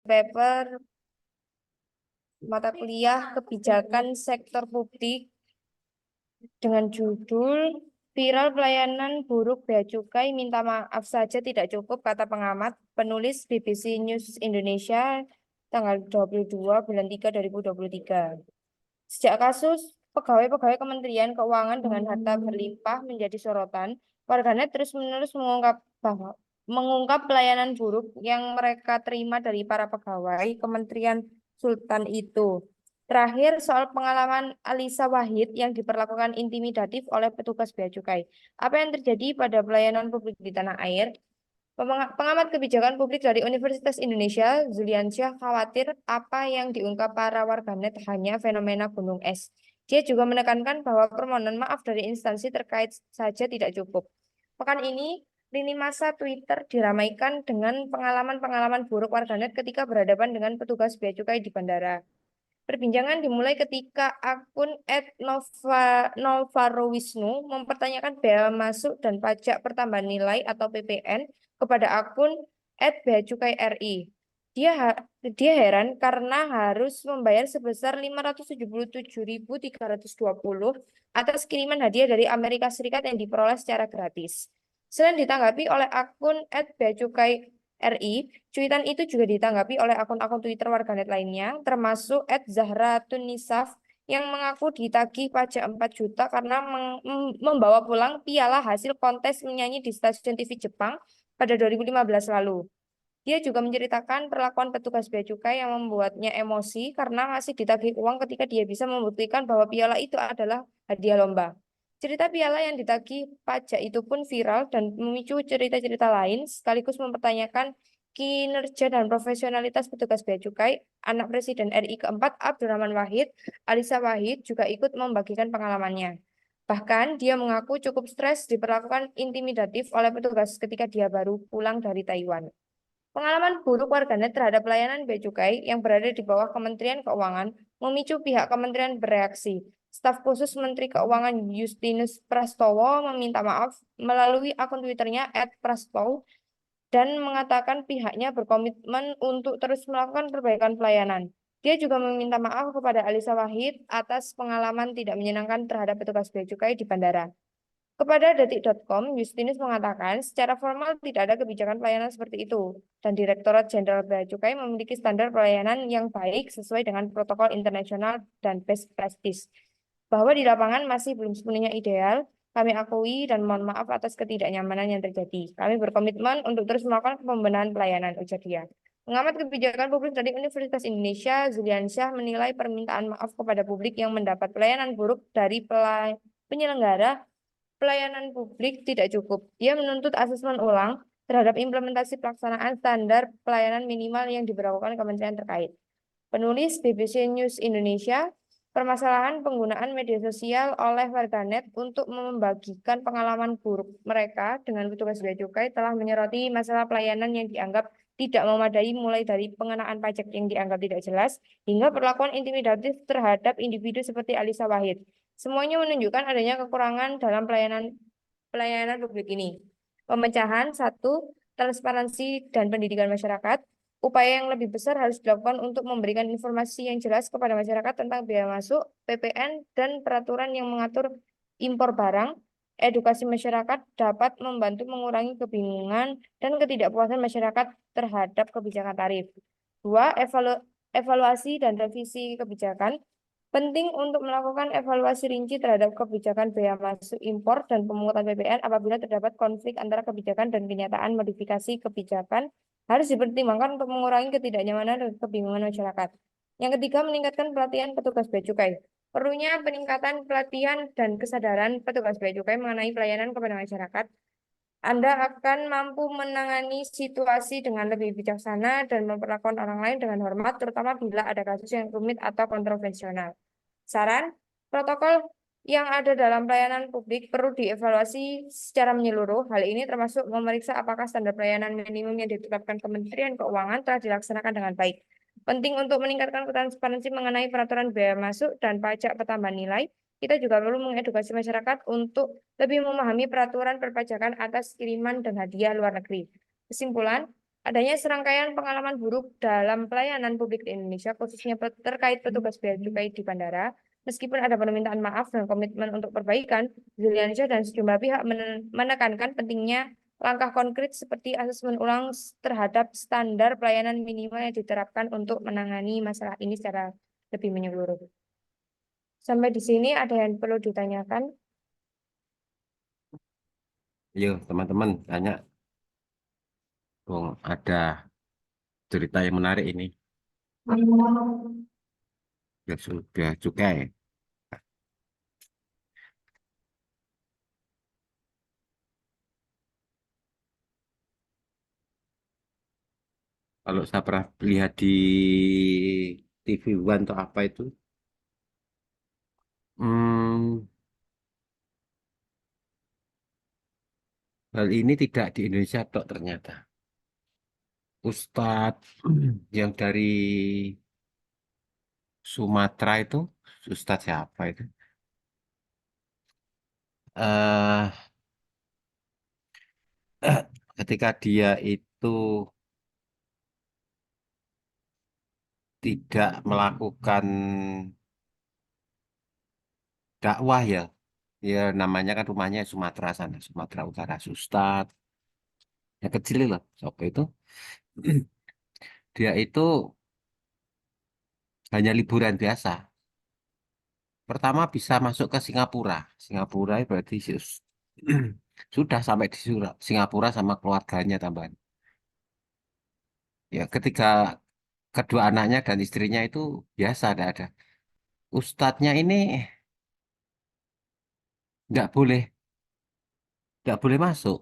paper mata kuliah kebijakan sektor publik dengan judul Viral Pelayanan Buruk Bea Cukai Minta Maaf Saja Tidak Cukup, kata pengamat, penulis BBC News Indonesia tanggal 22 bulan 3 2023. Sejak kasus pegawai-pegawai Kementerian Keuangan dengan harta berlimpah menjadi sorotan, warganet terus-menerus mengungkap pelayanan buruk yang mereka terima dari para pegawai Kementerian Sultan itu. Terakhir, soal pengalaman Alisa Wahid yang diperlakukan intimidatif oleh petugas bea cukai. Apa yang terjadi pada pelayanan publik di tanah air? Pengamat kebijakan publik dari Universitas Indonesia, Zuliansyah, khawatir apa yang diungkap para warganet hanya fenomena gunung es. Dia juga menekankan bahwa permohonan maaf dari instansi terkait saja tidak cukup. Pekan ini, lini masa Twitter diramaikan dengan pengalaman-pengalaman buruk warganet ketika berhadapan dengan petugas bea cukai di bandara. Perbincangan dimulai ketika akun @novarowisnu mempertanyakan bea masuk dan pajak pertambahan nilai atau PPN kepada akun @beacukai.ri. Dia heran karena harus membayar sebesar 577.320 atas kiriman hadiah dari Amerika Serikat yang diperoleh secara gratis. Selain ditanggapi oleh akun @beacukai.ri, cuitan itu juga ditanggapi oleh akun-akun Twitter warganet lainnya, termasuk @zahra_tunisaf yang mengaku ditagih pajak 4 juta karena membawa pulang piala hasil kontes menyanyi di stasiun TV Jepang pada 2015 lalu. Dia juga menceritakan perlakuan petugas bea cukai yang membuatnya emosi karena masih ditagih uang ketika dia bisa membuktikan bahwa piala itu adalah hadiah lomba. Cerita piala yang ditagih pajak itu pun viral dan memicu cerita-cerita lain, sekaligus mempertanyakan kinerja dan profesionalitas petugas bea cukai. Anak Presiden RI keempat, Abdurrahman Wahid, Alisa Wahid, juga ikut membagikan pengalamannya. Bahkan dia mengaku cukup stres diperlakukan intimidatif oleh petugas ketika dia baru pulang dari Taiwan. Pengalaman buruk warganet terhadap pelayanan bea cukai yang berada di bawah Kementerian Keuangan memicu pihak kementerian bereaksi. Staf khusus Menteri Keuangan Justinus Prastowo meminta maaf melalui akun Twitternya @prastow dan mengatakan pihaknya berkomitmen untuk terus melakukan perbaikan pelayanan. Dia juga meminta maaf kepada Alisa Wahid atas pengalaman tidak menyenangkan terhadap petugas bea cukai di bandara. Kepada Detik.com, Justinus mengatakan secara formal tidak ada kebijakan pelayanan seperti itu, dan Direktorat Jenderal Bea Cukai memiliki standar pelayanan yang baik sesuai dengan protokol internasional dan best practice. Bahwa di lapangan masih belum sepenuhnya ideal, kami akui dan mohon maaf atas ketidaknyamanan yang terjadi. Kami berkomitmen untuk terus melakukan pembenahan pelayanan, ujar dia. Pengamat kebijakan publik dari Universitas Indonesia, Zuliansyah, menilai permintaan maaf kepada publik yang mendapat pelayanan buruk dari penyelenggara pelayanan publik tidak cukup. Dia menuntut asesmen ulang terhadap implementasi pelaksanaan standar pelayanan minimal yang diberlakukan kementerian terkait. Penulis BBC News Indonesia, permasalahan penggunaan media sosial oleh warganet untuk membagikan pengalaman buruk mereka dengan petugas bea cukai telah menyoroti masalah pelayanan yang dianggap tidak memadai, mulai dari pengenaan pajak yang dianggap tidak jelas hingga perlakuan intimidatif terhadap individu seperti Alisa Wahid. Semuanya menunjukkan adanya kekurangan dalam pelayanan publik ini. Pemecahan satu, transparansi dan pendidikan masyarakat. Upaya yang lebih besar harus dilakukan untuk memberikan informasi yang jelas kepada masyarakat tentang biaya masuk, PPN, dan peraturan yang mengatur impor barang. Edukasi masyarakat dapat membantu mengurangi kebingungan dan ketidakpuasan masyarakat terhadap kebijakan tarif. Dua, evaluasi dan revisi kebijakan. Penting untuk melakukan evaluasi rinci terhadap kebijakan bea masuk impor dan pemungutan PPN apabila terdapat konflik antara kebijakan dan kenyataan modifikasi kebijakan harus dipertimbangkan untuk mengurangi ketidaknyamanan dan kebingungan masyarakat. Yang ketiga, meningkatkan pelatihan petugas bea cukai. Perlunya peningkatan pelatihan dan kesadaran petugas bea cukai mengenai pelayanan kepada masyarakat. Anda akan mampu menangani situasi dengan lebih bijaksana dan memperlakukan orang lain dengan hormat, terutama bila ada kasus yang rumit atau kontroversial. Saran, protokol yang ada dalam pelayanan publik perlu dievaluasi secara menyeluruh. Hal ini termasuk memeriksa apakah standar pelayanan minimum yang ditetapkan Kementerian Keuangan telah dilaksanakan dengan baik. Penting untuk meningkatkan transparansi mengenai peraturan bea masuk dan pajak pertambahan nilai. Kita juga perlu mengedukasi masyarakat untuk lebih memahami peraturan perpajakan atas kiriman dan hadiah luar negeri. Kesimpulan, Adanya serangkaian pengalaman buruk dalam pelayanan publik di Indonesia, khususnya terkait petugas bea cukai di bandara. Meskipun ada permintaan maaf dan komitmen untuk perbaikan, Ziliansyah dan sejumlah pihak menekankan pentingnya langkah konkret seperti asesmen ulang terhadap standar pelayanan minimal yang diterapkan untuk menangani masalah ini secara lebih menyeluruh. Sampai di sini ada yang perlu ditanyakan? Yuk, teman-teman, tanya dong. Ada cerita yang menarik ini. Ya sudah cukai. Kalau saya pernah lihat di TV One atau apa itu, hmm, hal ini tidak di Indonesia tok ternyata. Ustadz yang dari Sumatera itu, Ustadz siapa itu? eh Ketika dia itu tidak melakukan dakwah ya, ya namanya kan rumahnya Sumatera sana, Sumatera Utara, Ustadz yang kecil loh, siapa itu? Dia itu hanya liburan biasa. Pertama bisa masuk ke Singapura. Singapura itu berarti sudah sampai di Singapura sama keluarganya tambahan. Ya, ketika kedua anaknya dan istrinya itu biasa ada. Ustadznya ini nggak boleh nggak boleh masuk.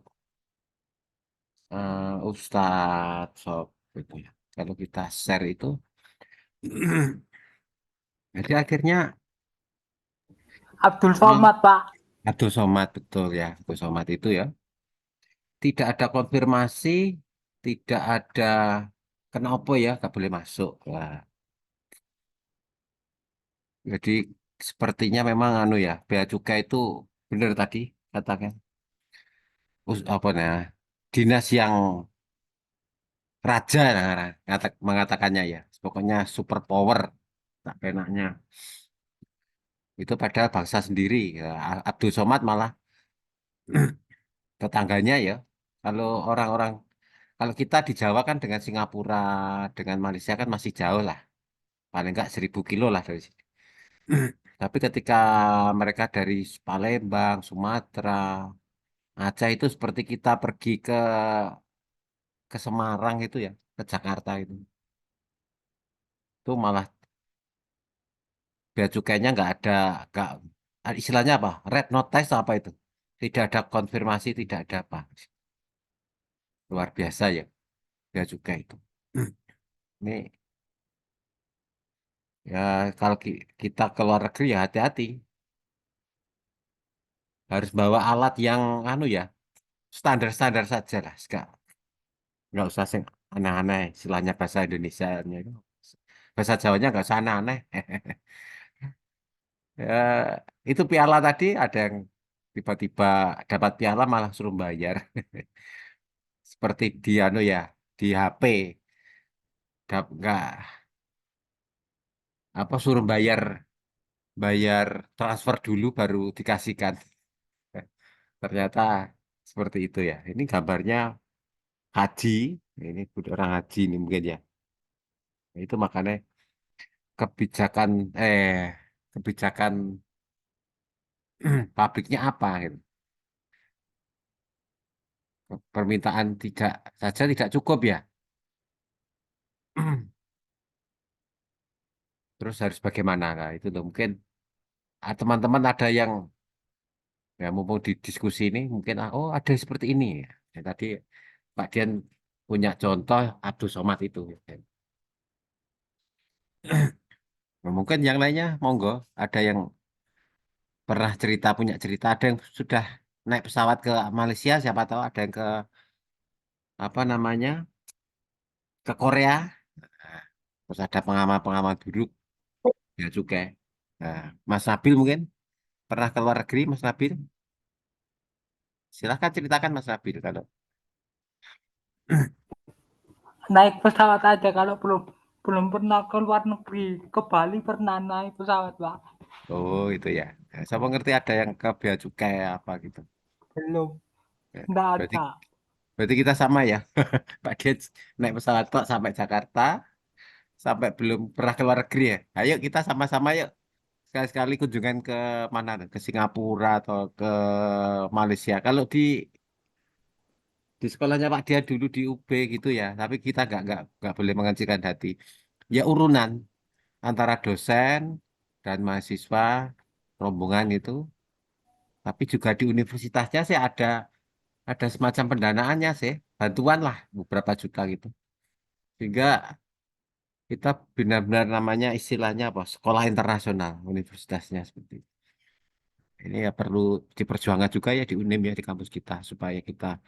Ustadz sob gitu ya. Kalau kita share itu, jadi akhirnya Abdul hmm, Somad, Pak. Abdul Somad betul ya, Abdul Somad itu ya. Tidak ada konfirmasi, tidak ada kenapa ya nggak boleh masuk. Lah, jadi sepertinya memang anu ya, bea cukai itu benar tadi katakan. Apa nah, dinas yang raja nah, mengatakannya ya. Pokoknya super power tak enaknya. Itu padahal bangsa sendiri. Ya, Abdul Somad malah tetangganya ya. Kalau orang-orang kalau kita di Jawa kan dengan Singapura, dengan Malaysia kan masih jauh lah. Paling enggak 1.000 kilo lah dari sini. Tapi ketika mereka dari Palembang, Sumatera, Aceh itu seperti kita pergi ke Semarang itu ya, ke Jakarta itu malah bea cukainya nggak istilahnya apa? Red notice apa itu? Tidak ada konfirmasi, tidak ada apa. Luar biasa ya bea cukai itu. Ini ya kalau kita ke luar negeri ya hati-hati, harus bawa alat yang anu ya standar-standar saja lah, nggak usah sing aneh-aneh, istilahnya bahasa Indonesianya itu. Bahasa Jawanya nggak usah aneh-aneh. Ya, itu piala tadi ada yang tiba-tiba dapat piala malah suruh bayar. Seperti di anu ya, di HP. Nggak apa suruh bayar bayar transfer dulu baru dikasihkan. Ternyata seperti itu ya. Ini gambarnya haji. Ini orang haji ini mungkin ya. Itu makanya kebijakan kebijakan pabriknya apa gitu. Permintaan tidak saja tidak cukup ya. Terus harus bagaimana? Nah, itu tuh mungkin teman-teman ada yang ya mumpung di diskusi ini mungkin oh ada seperti ini. Ya, tadi Pak Dian punya contoh Abdul Somad itu. Nah, mungkin yang lainnya monggo ada yang pernah cerita punya cerita ada yang sudah naik pesawat ke Malaysia siapa tahu ada yang ke apa namanya ke Korea. Nah, terus ada pengamal-pengamal buruk ya juga. Nah, Mas Nabil mungkin pernah ke luar negeri Mas Nabil? Silahkan ceritakan Mas Nabil kalau naik pesawat aja kalau belum belum pernah ke luar negeri. Ke Bali pernah naik pesawat, Pak. Oh itu ya. Saya mau ngerti ada yang ke bea cukai apa gitu. Belum, Ya, enggak berarti ada. berarti kita sama ya. Pak Dia naik pesawat tok sampai Jakarta, sampai belum pernah ke luar negeri ya. Ayo kita sama-sama yuk. Sekali-sekali kunjungan ke mana? Ke Singapura atau ke Malaysia. Kalau di sekolahnya Pak Dia dulu di UB gitu ya. Tapi kita nggak boleh mengecilkan hati. Ya urunan antara dosen dan mahasiswa rombongan itu. Tapi juga di universitasnya sih ada semacam pendanaannya sih, bantuan lah beberapa juta gitu. Sehingga kita benar-benar namanya istilahnya apa? Sekolah internasional universitasnya seperti itu. Ini ya perlu diperjuangkan juga ya di UNIM ya di kampus kita supaya kita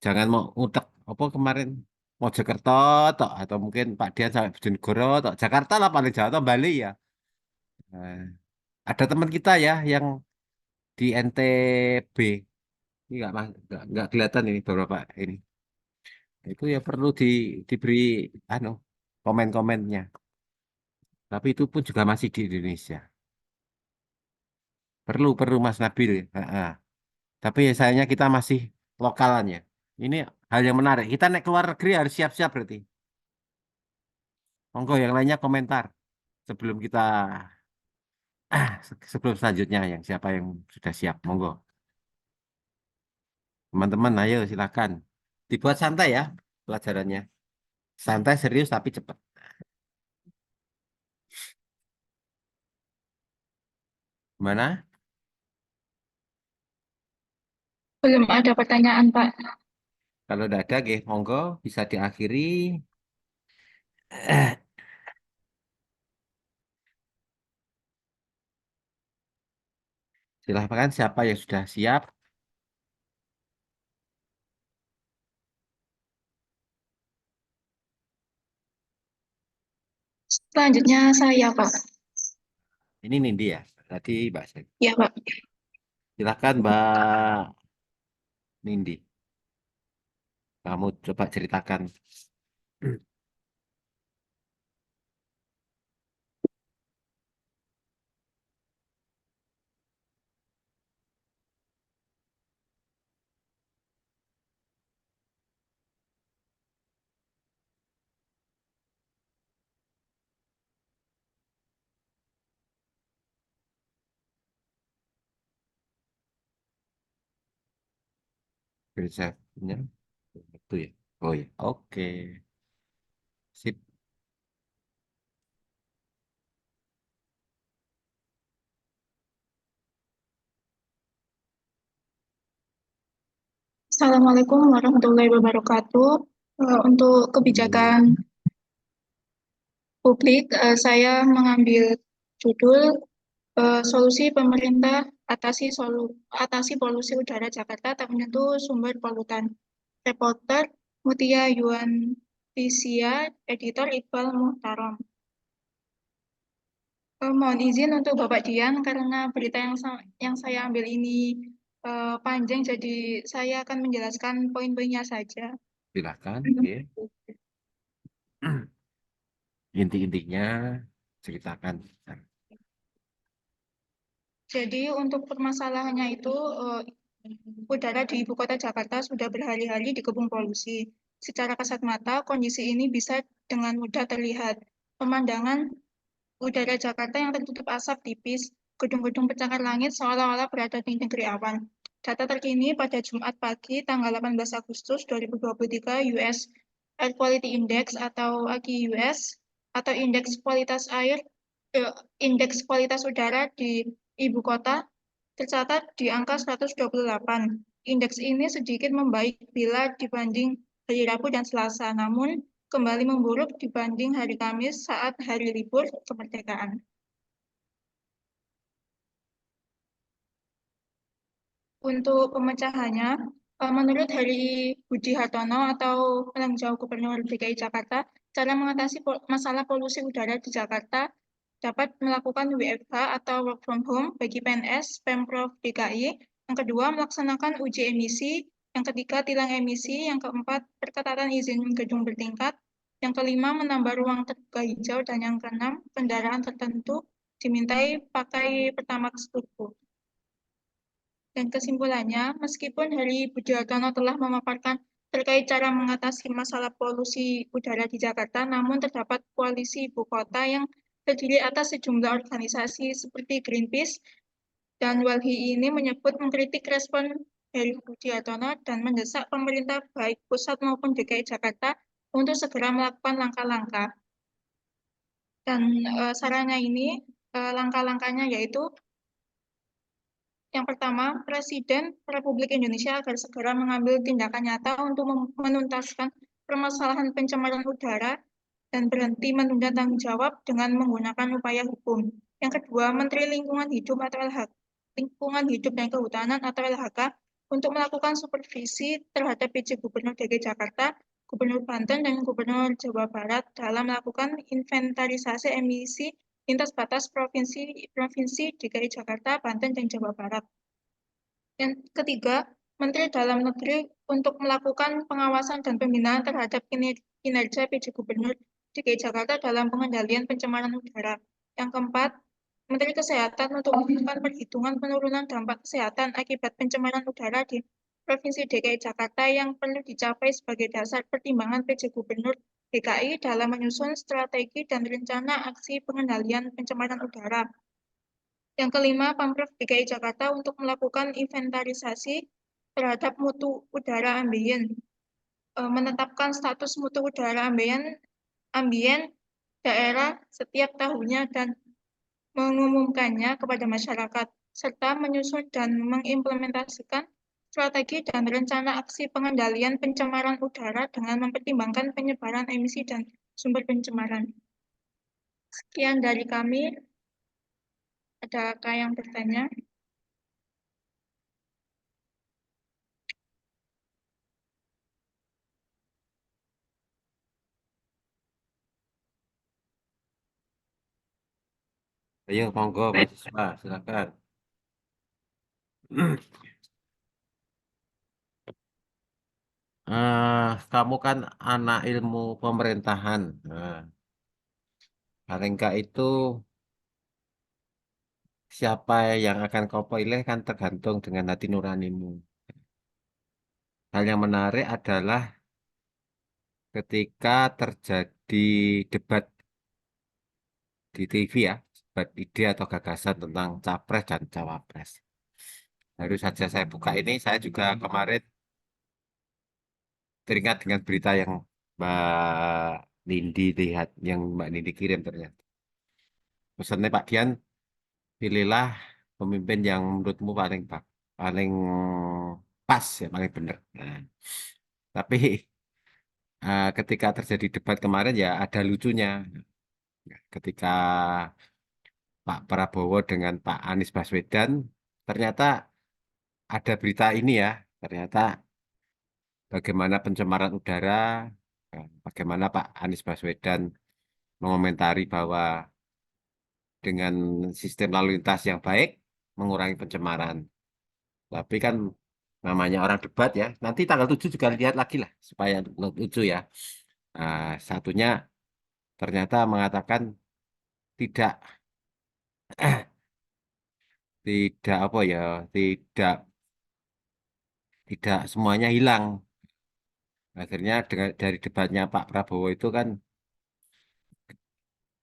jangan mau utek apa kemarin Mojokerto toh atau mungkin Pak Dian sampai Bojonegoro toh Jakarta lah paling jauh atau Bali ya. Nah, ada teman kita ya yang di NTB ini nggak kelihatan ini beberapa ini. Itu ya perlu diberi anu komen-komennya. Tapi itu pun juga masih di Indonesia. Perlu Mas Nabil. Ha-ha. Tapi ya sayangnya kita masih lokalan ya. Ini hal yang menarik. Kita naik keluar negeri harus siap-siap berarti. Monggo yang lainnya komentar sebelum kita sebelum selanjutnya yang siapa yang sudah siap. Monggo. Teman-teman, ayo silakan. Dibuat santai ya pelajarannya. Santai serius tapi cepat. Mana? Belum ada pertanyaan, Pak. Kalau udah ada, monggo bisa diakhiri. Silahkan siapa yang sudah siap. Selanjutnya saya, Pak. Ini Nindi ya. Tadi Mbak Sen. Ya, Pak. Silahkan Mbak Nindi. Kamu coba ceritakan. Risetnya itu ya. Oh ya, oke. Sip. Assalamualaikum warahmatullahi wabarakatuh. Untuk kebijakan publik, saya mengambil judul solusi pemerintah atasi polusi udara Jakarta tak menyentuh sumber polutan. Reporter Mutia Yuan Tisia, editor Iqbal Muhtarom. Mohon izin untuk Bapak Dian karena berita yang saya ambil ini panjang, jadi saya akan menjelaskan poin-poinnya saja. Silahkan. Oke. Inti-intinya ceritakan. Jadi untuk permasalahannya itu udara di ibu kota Jakarta sudah berhari-hari dikepung polusi. Secara kasat mata, kondisi ini bisa dengan mudah terlihat. Pemandangan udara Jakarta yang tertutup asap tipis, gedung-gedung pencakar langit seolah-olah berada di negeri awan. Data terkini pada Jumat pagi, tanggal 18 Agustus 2023, US Air Quality Index atau AQUS atau indeks kualitas udara di ibu kota tercatat di angka 128. Indeks ini sedikit membaik bila dibanding hari Rabu dan Selasa, namun kembali memburuk dibanding hari Kamis saat hari libur kemerdekaan. Untuk pemecahannya, menurut Heri Budi Hartono atau penanggung jawab Gubernur DKI Jakarta, cara mengatasi masalah polusi udara di Jakarta dapat melakukan WFH atau work from home bagi PNS, Pemprov DKI. Yang kedua, melaksanakan uji emisi. Yang ketiga, tilang emisi. Yang keempat, perketatatan izin gedung bertingkat. Yang kelima, menambah ruang terbuka hijau. Dan yang keenam, kendaraan tertentu dimintai pakai Pertamax Turbo. Dan kesimpulannya, meskipun Heri Budiartono telah memaparkan terkait cara mengatasi masalah polusi udara di Jakarta, namun terdapat koalisi ibu kota yang terdiri atas sejumlah organisasi seperti Greenpeace dan Walhi ini menyebut mengkritik respon Heri Budiartono dan mendesak pemerintah baik pusat maupun DKI Jakarta untuk segera melakukan langkah-langkah. Dan sarannya ini, langkah-langkahnya yaitu yang pertama, Presiden Republik Indonesia agar segera mengambil tindakan nyata untuk menuntaskan permasalahan pencemaran udara dan berhenti menunda tanggung jawab dengan menggunakan upaya hukum. Yang kedua, Menteri Lingkungan Hidup atau Lingkungan Hidup dan Kehutanan atau LHK untuk melakukan supervisi terhadap PJ Gubernur DKI Jakarta, Gubernur Banten, dan Gubernur Jawa Barat dalam melakukan inventarisasi emisi lintas batas provinsi DKI Jakarta, Banten, dan Jawa Barat. Yang ketiga, Menteri Dalam Negeri untuk melakukan pengawasan dan pembinaan terhadap kinerja PJ Gubernur DKI Jakarta dalam pengendalian pencemaran udara. Yang keempat, Menteri Kesehatan untuk melakukan perhitungan penurunan dampak kesehatan akibat pencemaran udara di Provinsi DKI Jakarta yang perlu dicapai sebagai dasar pertimbangan PJ Gubernur DKI dalam menyusun strategi dan rencana aksi pengendalian pencemaran udara. Yang kelima, Pemprov DKI Jakarta untuk melakukan inventarisasi terhadap mutu udara ambien, menetapkan status mutu udara ambien daerah setiap tahunnya dan mengumumkannya kepada masyarakat, serta menyusun dan mengimplementasikan strategi dan rencana aksi pengendalian pencemaran udara dengan mempertimbangkan penyebaran emisi dan sumber pencemaran. Sekian dari kami. Adakah yang bertanya? Ayo, monggo, mahasiswa, silakan. Kamu kan anak ilmu pemerintahan. Nah, paling enggak itu siapa yang akan kau pilih kan tergantung dengan hati nuranimu. Hal yang menarik adalah ketika terjadi debat di TV ya, debat ide atau gagasan tentang capres dan cawapres. Baru saja saya buka ini, saya juga kemarin teringat dengan berita yang Mbak Nindi lihat, yang Mbak Nindi kirim ternyata. Pesannya Pak Dian, pilihlah pemimpin yang menurutmu paling pas ya, paling benar. Nah, tapi ketika terjadi debat kemarin ya ada lucunya. Ketika Pak Prabowo dengan Pak Anies Baswedan, ternyata ada berita ini ya, ternyata bagaimana pencemaran udara, bagaimana Pak Anies Baswedan mengomentari bahwa dengan sistem lalu lintas yang baik mengurangi pencemaran. Tapi kan namanya orang debat ya, nanti tanggal 7 juga lihat lagi lah supaya lucu ya. Satunya ternyata mengatakan tidak tidak apa ya, tidak tidak semuanya hilang. Akhirnya dari debatnya Pak Prabowo itu kan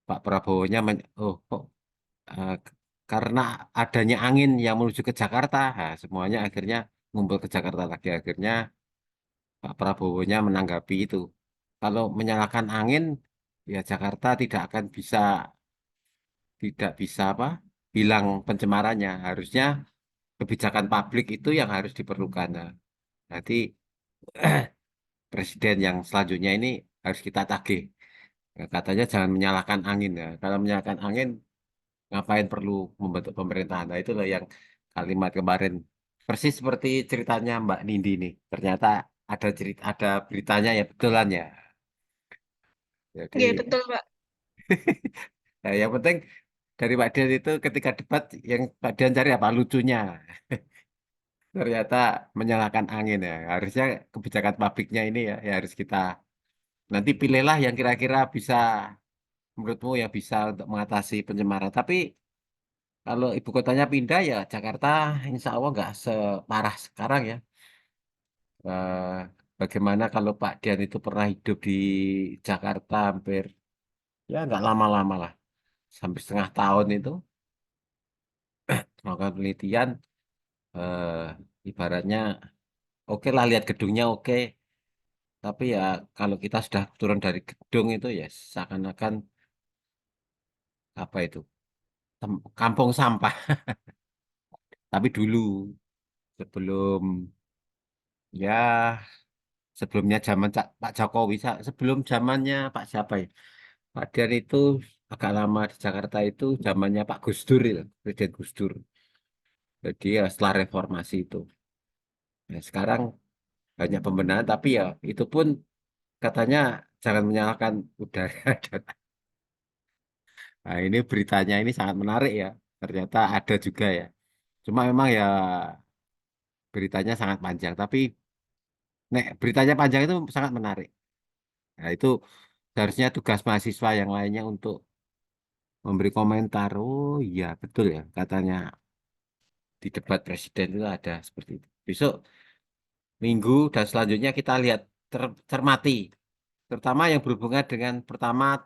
Pak Prabowo-nya kok eh, karena adanya angin yang menuju ke Jakarta, nah, semuanya akhirnya ngumpul ke Jakarta lagi. Akhirnya Pak Prabowo-nya menanggapi itu. Kalau menyalakan angin, ya Jakarta tidak bisa apa hilang pencemarannya. Harusnya kebijakan publik itu yang harus diperlukan. Nah, nanti presiden yang selanjutnya ini harus kita tagih. Ya, katanya jangan menyalahkan angin ya. Kalau menyalahkan angin, ngapain perlu membentuk pemerintahan? Nah, itulah yang kalimat kemarin persis seperti ceritanya Mbak Nindi ini. Ternyata ada beritanya ya betulan ya. Iya, Jadi betul, Pak. nah, yang penting dari Pak Dian itu ketika debat yang Pak Dian cari apa lucunya. ternyata menyalakan angin ya. Harusnya kebijakan publiknya ini ya harus kita nanti pilihlah yang kira-kira bisa menurutmu yang bisa untuk mengatasi pencemaran. Tapi kalau ibu kotanya pindah ya Jakarta, insya Allah nggak separah sekarang ya. Eh, Bagaimana kalau Pak Dian itu pernah hidup di Jakarta hampir ya nggak lama-lama lah, sampai setengah tahun itu melakukan penelitian. Ibaratnya oke lah lihat gedungnya oke, tapi ya kalau kita sudah turun dari gedung itu ya seakan-akan apa itu kampung sampah. Tapi dulu sebelum ya sebelumnya zaman Pak Jokowi, sebelum zamannya Pak siapa ya? Pak Dian itu agak lama di Jakarta itu zamannya Pak Gus Dur itu, Presiden Gus Dur. Jadi ya setelah reformasi itu. Ya, sekarang banyak pembenahan, tapi ya itu pun katanya jangan menyalahkan udara. Nah, ini beritanya ini sangat menarik ya. Ternyata ada juga ya. Cuma memang ya beritanya sangat panjang, tapi nek beritanya panjang itu sangat menarik. Nah, itu seharusnya tugas mahasiswa yang lainnya untuk memberi komentar. Oh iya, betul ya. Katanya di debat presiden itu ada seperti itu. Besok minggu dan selanjutnya kita lihat cermati, terutama yang berhubungan dengan pertama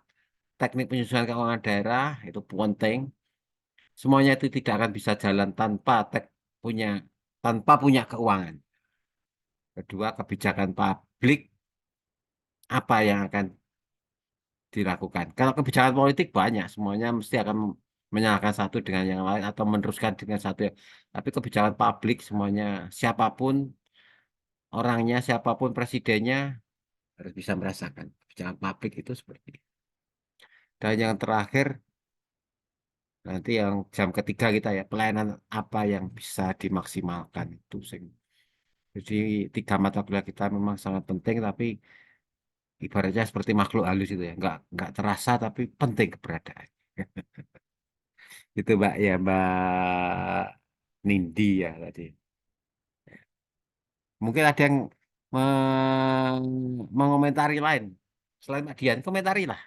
teknik penyusunan keuangan daerah itu penting. Semuanya itu tidak akan bisa jalan punya tanpa punya keuangan. Kedua, kebijakan publik apa yang akan dilakukan. Kalau kebijakan politik banyak, semuanya mesti akan menyalahkan satu dengan yang lain atau meneruskan dengan satu. Tapi kebijakan publik semuanya siapapun orangnya, siapapun presidennya harus bisa merasakan kebijakan publik itu seperti itu. Dan yang terakhir nanti yang jam ketiga kita ya pelayanan apa yang bisa dimaksimalkan itu. Jadi tiga mata kuliah kita memang sangat penting, tapi ibaratnya seperti makhluk halus itu ya, nggak terasa tapi penting keberadaan. Itu Mbak ya Mbak Nindi ya tadi. Mungkin ada yang mengomentari lain selain Pak Dian, komentari lah.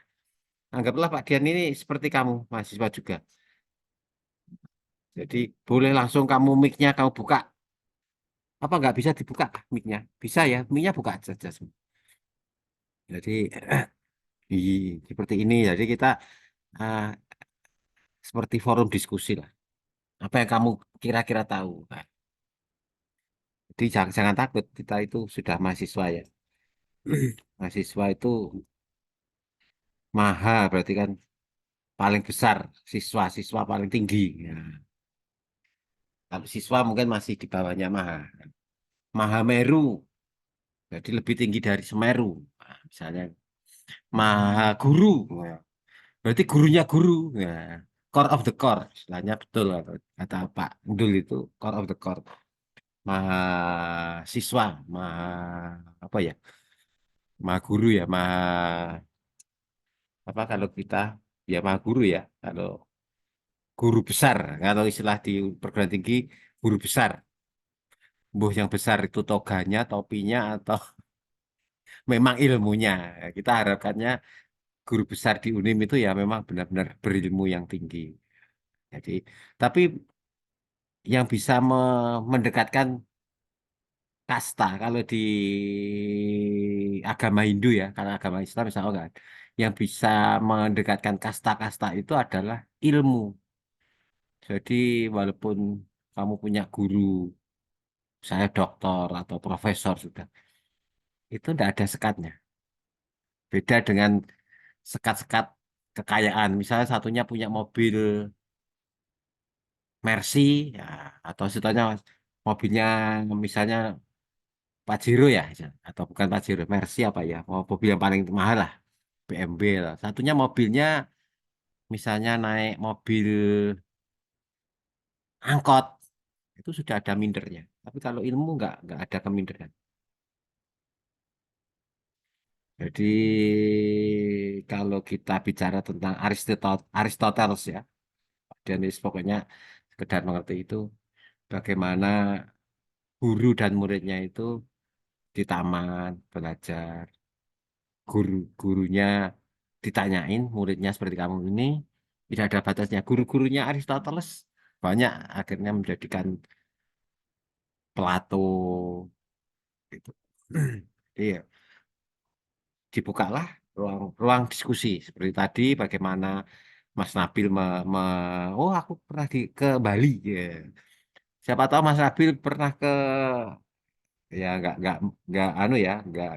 Anggaplah Pak Dian ini seperti kamu mahasiswa juga. Jadi boleh langsung kamu mic-nya kamu buka. Apa nggak bisa dibuka mic-nya? Bisa ya, mic-nya buka saja. Jadi seperti ini. Jadi kita ah, seperti forum diskusi lah. Apa yang kamu kira-kira tahu? Nah, jadi jangan takut, kita itu sudah mahasiswa ya. Mahasiswa itu maha berarti kan paling besar, siswa paling tinggi. Ya. Tapi siswa mungkin masih di bawahnya maha. Maha Meru, jadi lebih tinggi dari Semeru. Nah, misalnya Maha Guru, nah, berarti gurunya guru. Nah, core of the core, istilahnya betul kata Pak Ndul itu core of the core. Maha siswa, maha apa ya? Maha guru ya, maha apa kalau kita ya maha guru ya. Kalau guru besar, kalau istilah di perguruan tinggi guru besar. Buh yang besar itu toganya, topinya atau memang ilmunya. Kita harapkannya guru besar di UNIM itu ya memang benar-benar berilmu yang tinggi. Jadi, tapi yang bisa mendekatkan kasta kalau di agama Hindu ya, karena agama Islam misalnya enggak. Yang bisa mendekatkan kasta-kasta itu adalah ilmu. Jadi walaupun kamu punya guru, saya doktor atau profesor sudah, itu tidak ada sekatnya. Beda dengan sekat-sekat kekayaan. Misalnya satunya punya mobil Mercy, ya, atau istilahnya mobilnya misalnya Pajero ya, atau bukan Pajero, Mercy apa ya, mobil yang paling mahal lah, BMW lah. Satunya mobilnya misalnya naik mobil angkot, itu sudah ada mindernya. Tapi kalau ilmu nggak ada keminderan. Jadi kalau kita bicara tentang Aristoteles ya, dan pokoknya sekedar mengerti itu bagaimana guru dan muridnya itu di taman belajar. Guru-gurunya ditanyain, muridnya seperti kamu ini tidak ada batasnya. Guru-gurunya Aristoteles banyak akhirnya menjadikan Plato gitu. Iya, dibukalah ruang diskusi seperti tadi bagaimana Mas Nabil oh aku pernah ke Bali ya. Siapa tahu Mas Nabil pernah ke ya nggak anu ya nggak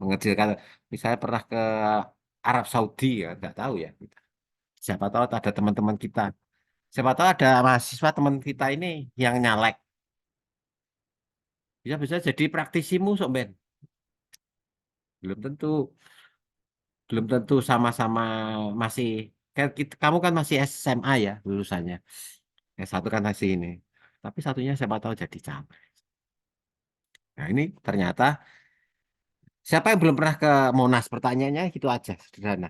mengecilkan misalnya pernah ke Arab Saudi ya nggak tahu ya siapa tahu ada teman-teman kita siapa tahu ada mahasiswa teman kita ini yang nyalek bisa jadi praktisimu sok Ben belum tentu belum tentu sama-sama masih kamu kan masih SMA ya lulusannya S1 kan masih ini tapi satunya siapa tahu jadi capres nah ini ternyata siapa yang belum pernah ke Monas pertanyaannya gitu aja sederhana.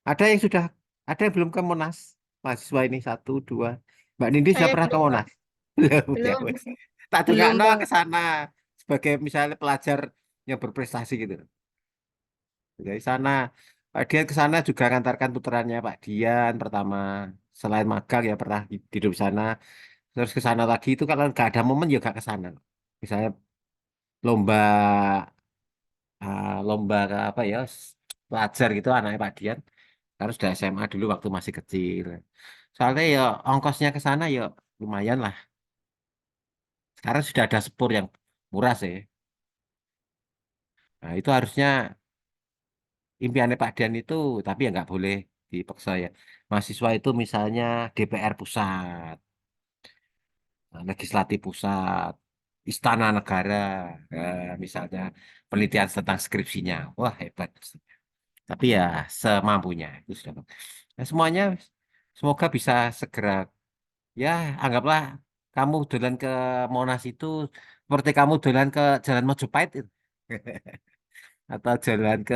Ada yang sudah, ada yang belum ke Monas. Mahasiswa ini satu, dua. Mbak Nindi sudah Saya pernah ke belum, Pak. Monas? Belum, ya Belum. wes. Tak juga Belum, no Pak. ke sana sebagai misalnya pelajar yang berprestasi gitu. Dari sana, Pak Dian ke sana juga ngantarkan puterannya Pak Dian pertama. Selain magang ya pernah hidup di sana. Terus ke sana lagi itu kalau nggak ada momen ya nggak ke sana. Misalnya lomba lomba apa ya pelajar gitu anaknya Pak Dian. Harus sudah SMA dulu waktu masih kecil. Soalnya ya ongkosnya ke sana ya lumayan lah. Sekarang sudah ada sepur yang murah sih. Nah itu harusnya impiannya Pak Dian itu, tapi ya nggak boleh dipaksa ya. Mahasiswa itu misalnya DPR pusat, legislatif pusat, istana negara, misalnya penelitian tentang skripsinya. Wah hebat. Tapi ya semampunya itu sudah. Nah, semuanya semoga bisa segera ya, anggaplah kamu dolan ke Monas itu seperti kamu dolan ke Jalan Majapahit itu. Atau jalan ke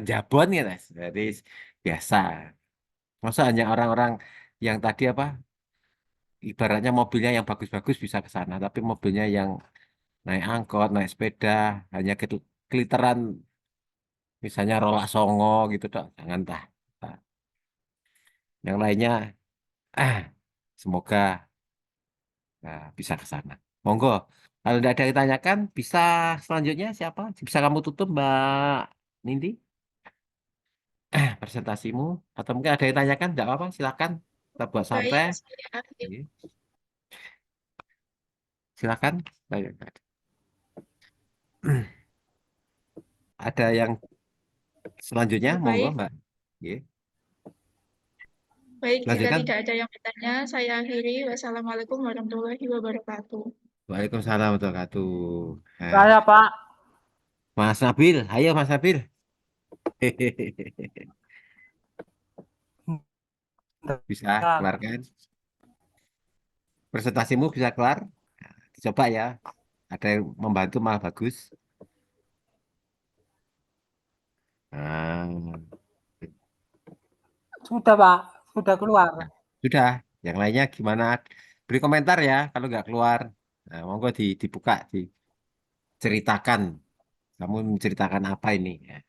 Jabon ya, Mas. Jadi biasa. Masa hanya orang-orang yang tadi apa, ibaratnya mobilnya yang bagus-bagus bisa ke sana, tapi mobilnya yang naik angkot, naik sepeda, hanya keliteran, misalnya Rolak Songo gitu, dok. Jangan tah. Tah. Yang lainnya, ah, semoga bisa ke sana. Monggo. Kalau tidak ada yang ditanyakan, bisa selanjutnya siapa? Bisa kamu tutup, Mbak Nindi, presentasimu. Atau mungkin ada yang ditanyakan, tidak apa-apa, silakan. Kita buat Baik, santai. saya akhir. Iya, silakan. Ada yang selanjutnya, monggo, Baik, Mbak. Iya. baik. Jika Lanjutkan. tidak ada yang bertanya, saya akhiri. Wassalamualaikum warahmatullahi wabarakatuh. Waalaikumsalam warahmatullahi wabarakatuh. Nah, Saya Pak. Mas Nabil, ayo Mas Nabil. Bisa Bentar. keluarkan. Presentasimu bisa keluar. Coba ya. Ada yang membantu malah bagus. Nah, Sudah Pak, sudah keluar. nah, sudah. Yang lainnya gimana? Beri komentar ya kalau nggak keluar. Nah, monggo dibuka, diceritakan. Kamu menceritakan apa ini? Ya,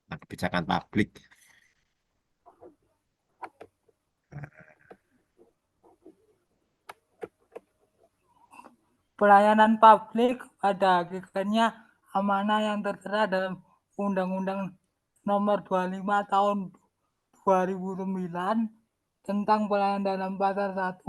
tentang kebijakan publik. Pelayanan publik pada hakikatnya amanah yang tertera dalam Undang-Undang Nomor 25 Tahun 2009 tentang pelayanan dalam pasal 1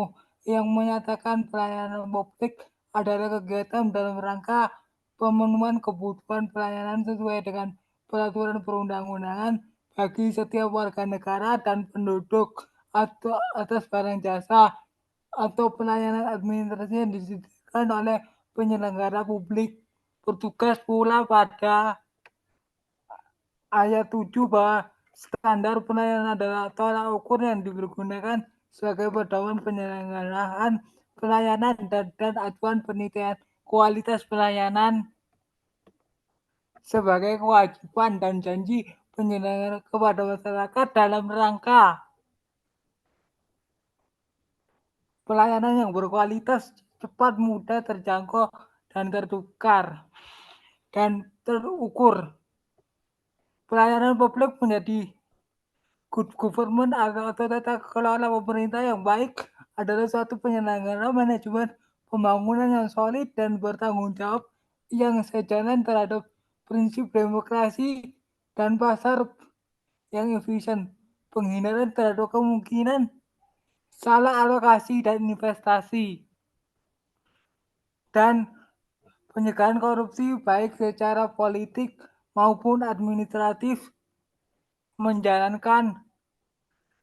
yang menyatakan pelayanan publik adalah kegiatan dalam rangka pemenuhan kebutuhan pelayanan sesuai dengan peraturan perundang-undangan bagi setiap warga negara dan penduduk atau atas barang jasa atau pelayanan administrasi yang disediakan oleh penyelenggara publik. Bertugas pula pada ayat 7 bahwa standar pelayanan adalah tolak ukur yang digunakan sebagai pedoman penyelenggaraan pelayanan dan acuan penilaian kualitas pelayanan sebagai kewajiban dan janji penyelenggara kepada masyarakat dalam rangka pelayanan yang berkualitas, cepat, mudah, terjangkau, dan tertukar dan terukur. Pelayanan publik menjadi good government atau tata kelola pemerintah yang baik adalah suatu penyelenggara manajemen pembangunan yang solid dan bertanggung jawab yang sejalan terhadap prinsip demokrasi dan pasar yang efisien, penghinaan terhadap kemungkinan salah alokasi dan investasi, dan pencegahan korupsi baik secara politik maupun administratif, menjalankan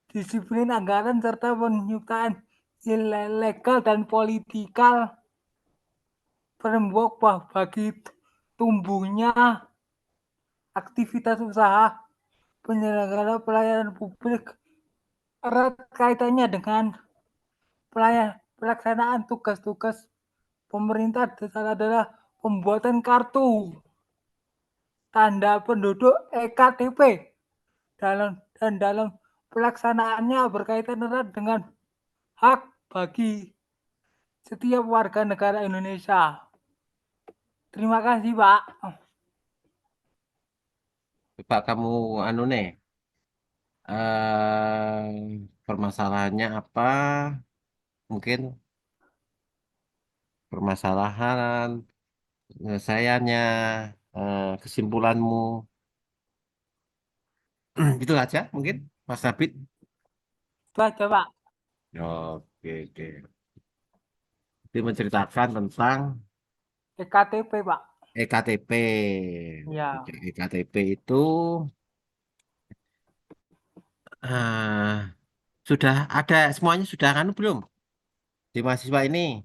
disiplin anggaran serta penyukaan ilegal dan politikal framework bagi tumbuhnya aktivitas usaha penyelenggara pelayanan publik erat kaitannya dengan pelaksanaan tugas-tugas pemerintah. Dasar adalah pembuatan kartu tanda penduduk EKTP dan dalam pelaksanaannya berkaitan erat dengan hak bagi setiap warga negara Indonesia. Terima kasih, Pak. Coba kamu anu nih, permasalahannya apa? Mungkin permasalahan, penyelesaiannya, kesimpulanmu. Itu aja mungkin, Mas Nabit. Itu aja, Pak. Oke, oke. Itu menceritakan tentang EKTP, Pak. EKTP. Ya. EKTP itu sudah ada semuanya, sudah kan belum di mahasiswa ini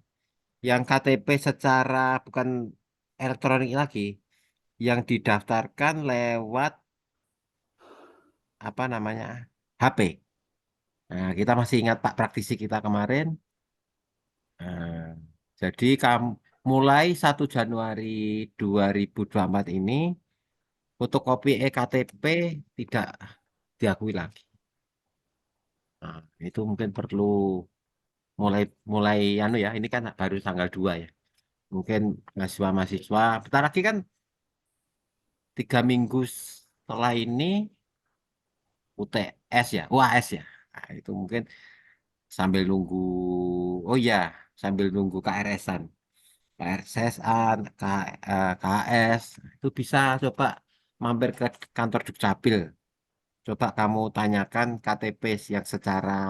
yang KTP secara bukan elektronik lagi, yang didaftarkan lewat apa namanya HP. Nah, kita masih ingat Pak praktisi kita kemarin. Nah, jadi mulai 1 Januari 2024 ini fotokopi EKTP tidak diakui lagi. Nah, itu mungkin perlu mulai mulai anu ya, ini kan baru tanggal 2 ya. Mungkin mahasiswa-mahasiswa bentar lagi kan 3 minggu setelah ini UTS ya, UAS ya. Nah, itu mungkin sambil nunggu, oh iya, sambil nunggu KRS-an, KRS-an, KS, itu bisa coba mampir ke kantor Dukcapil. Coba kamu tanyakan KTP yang secara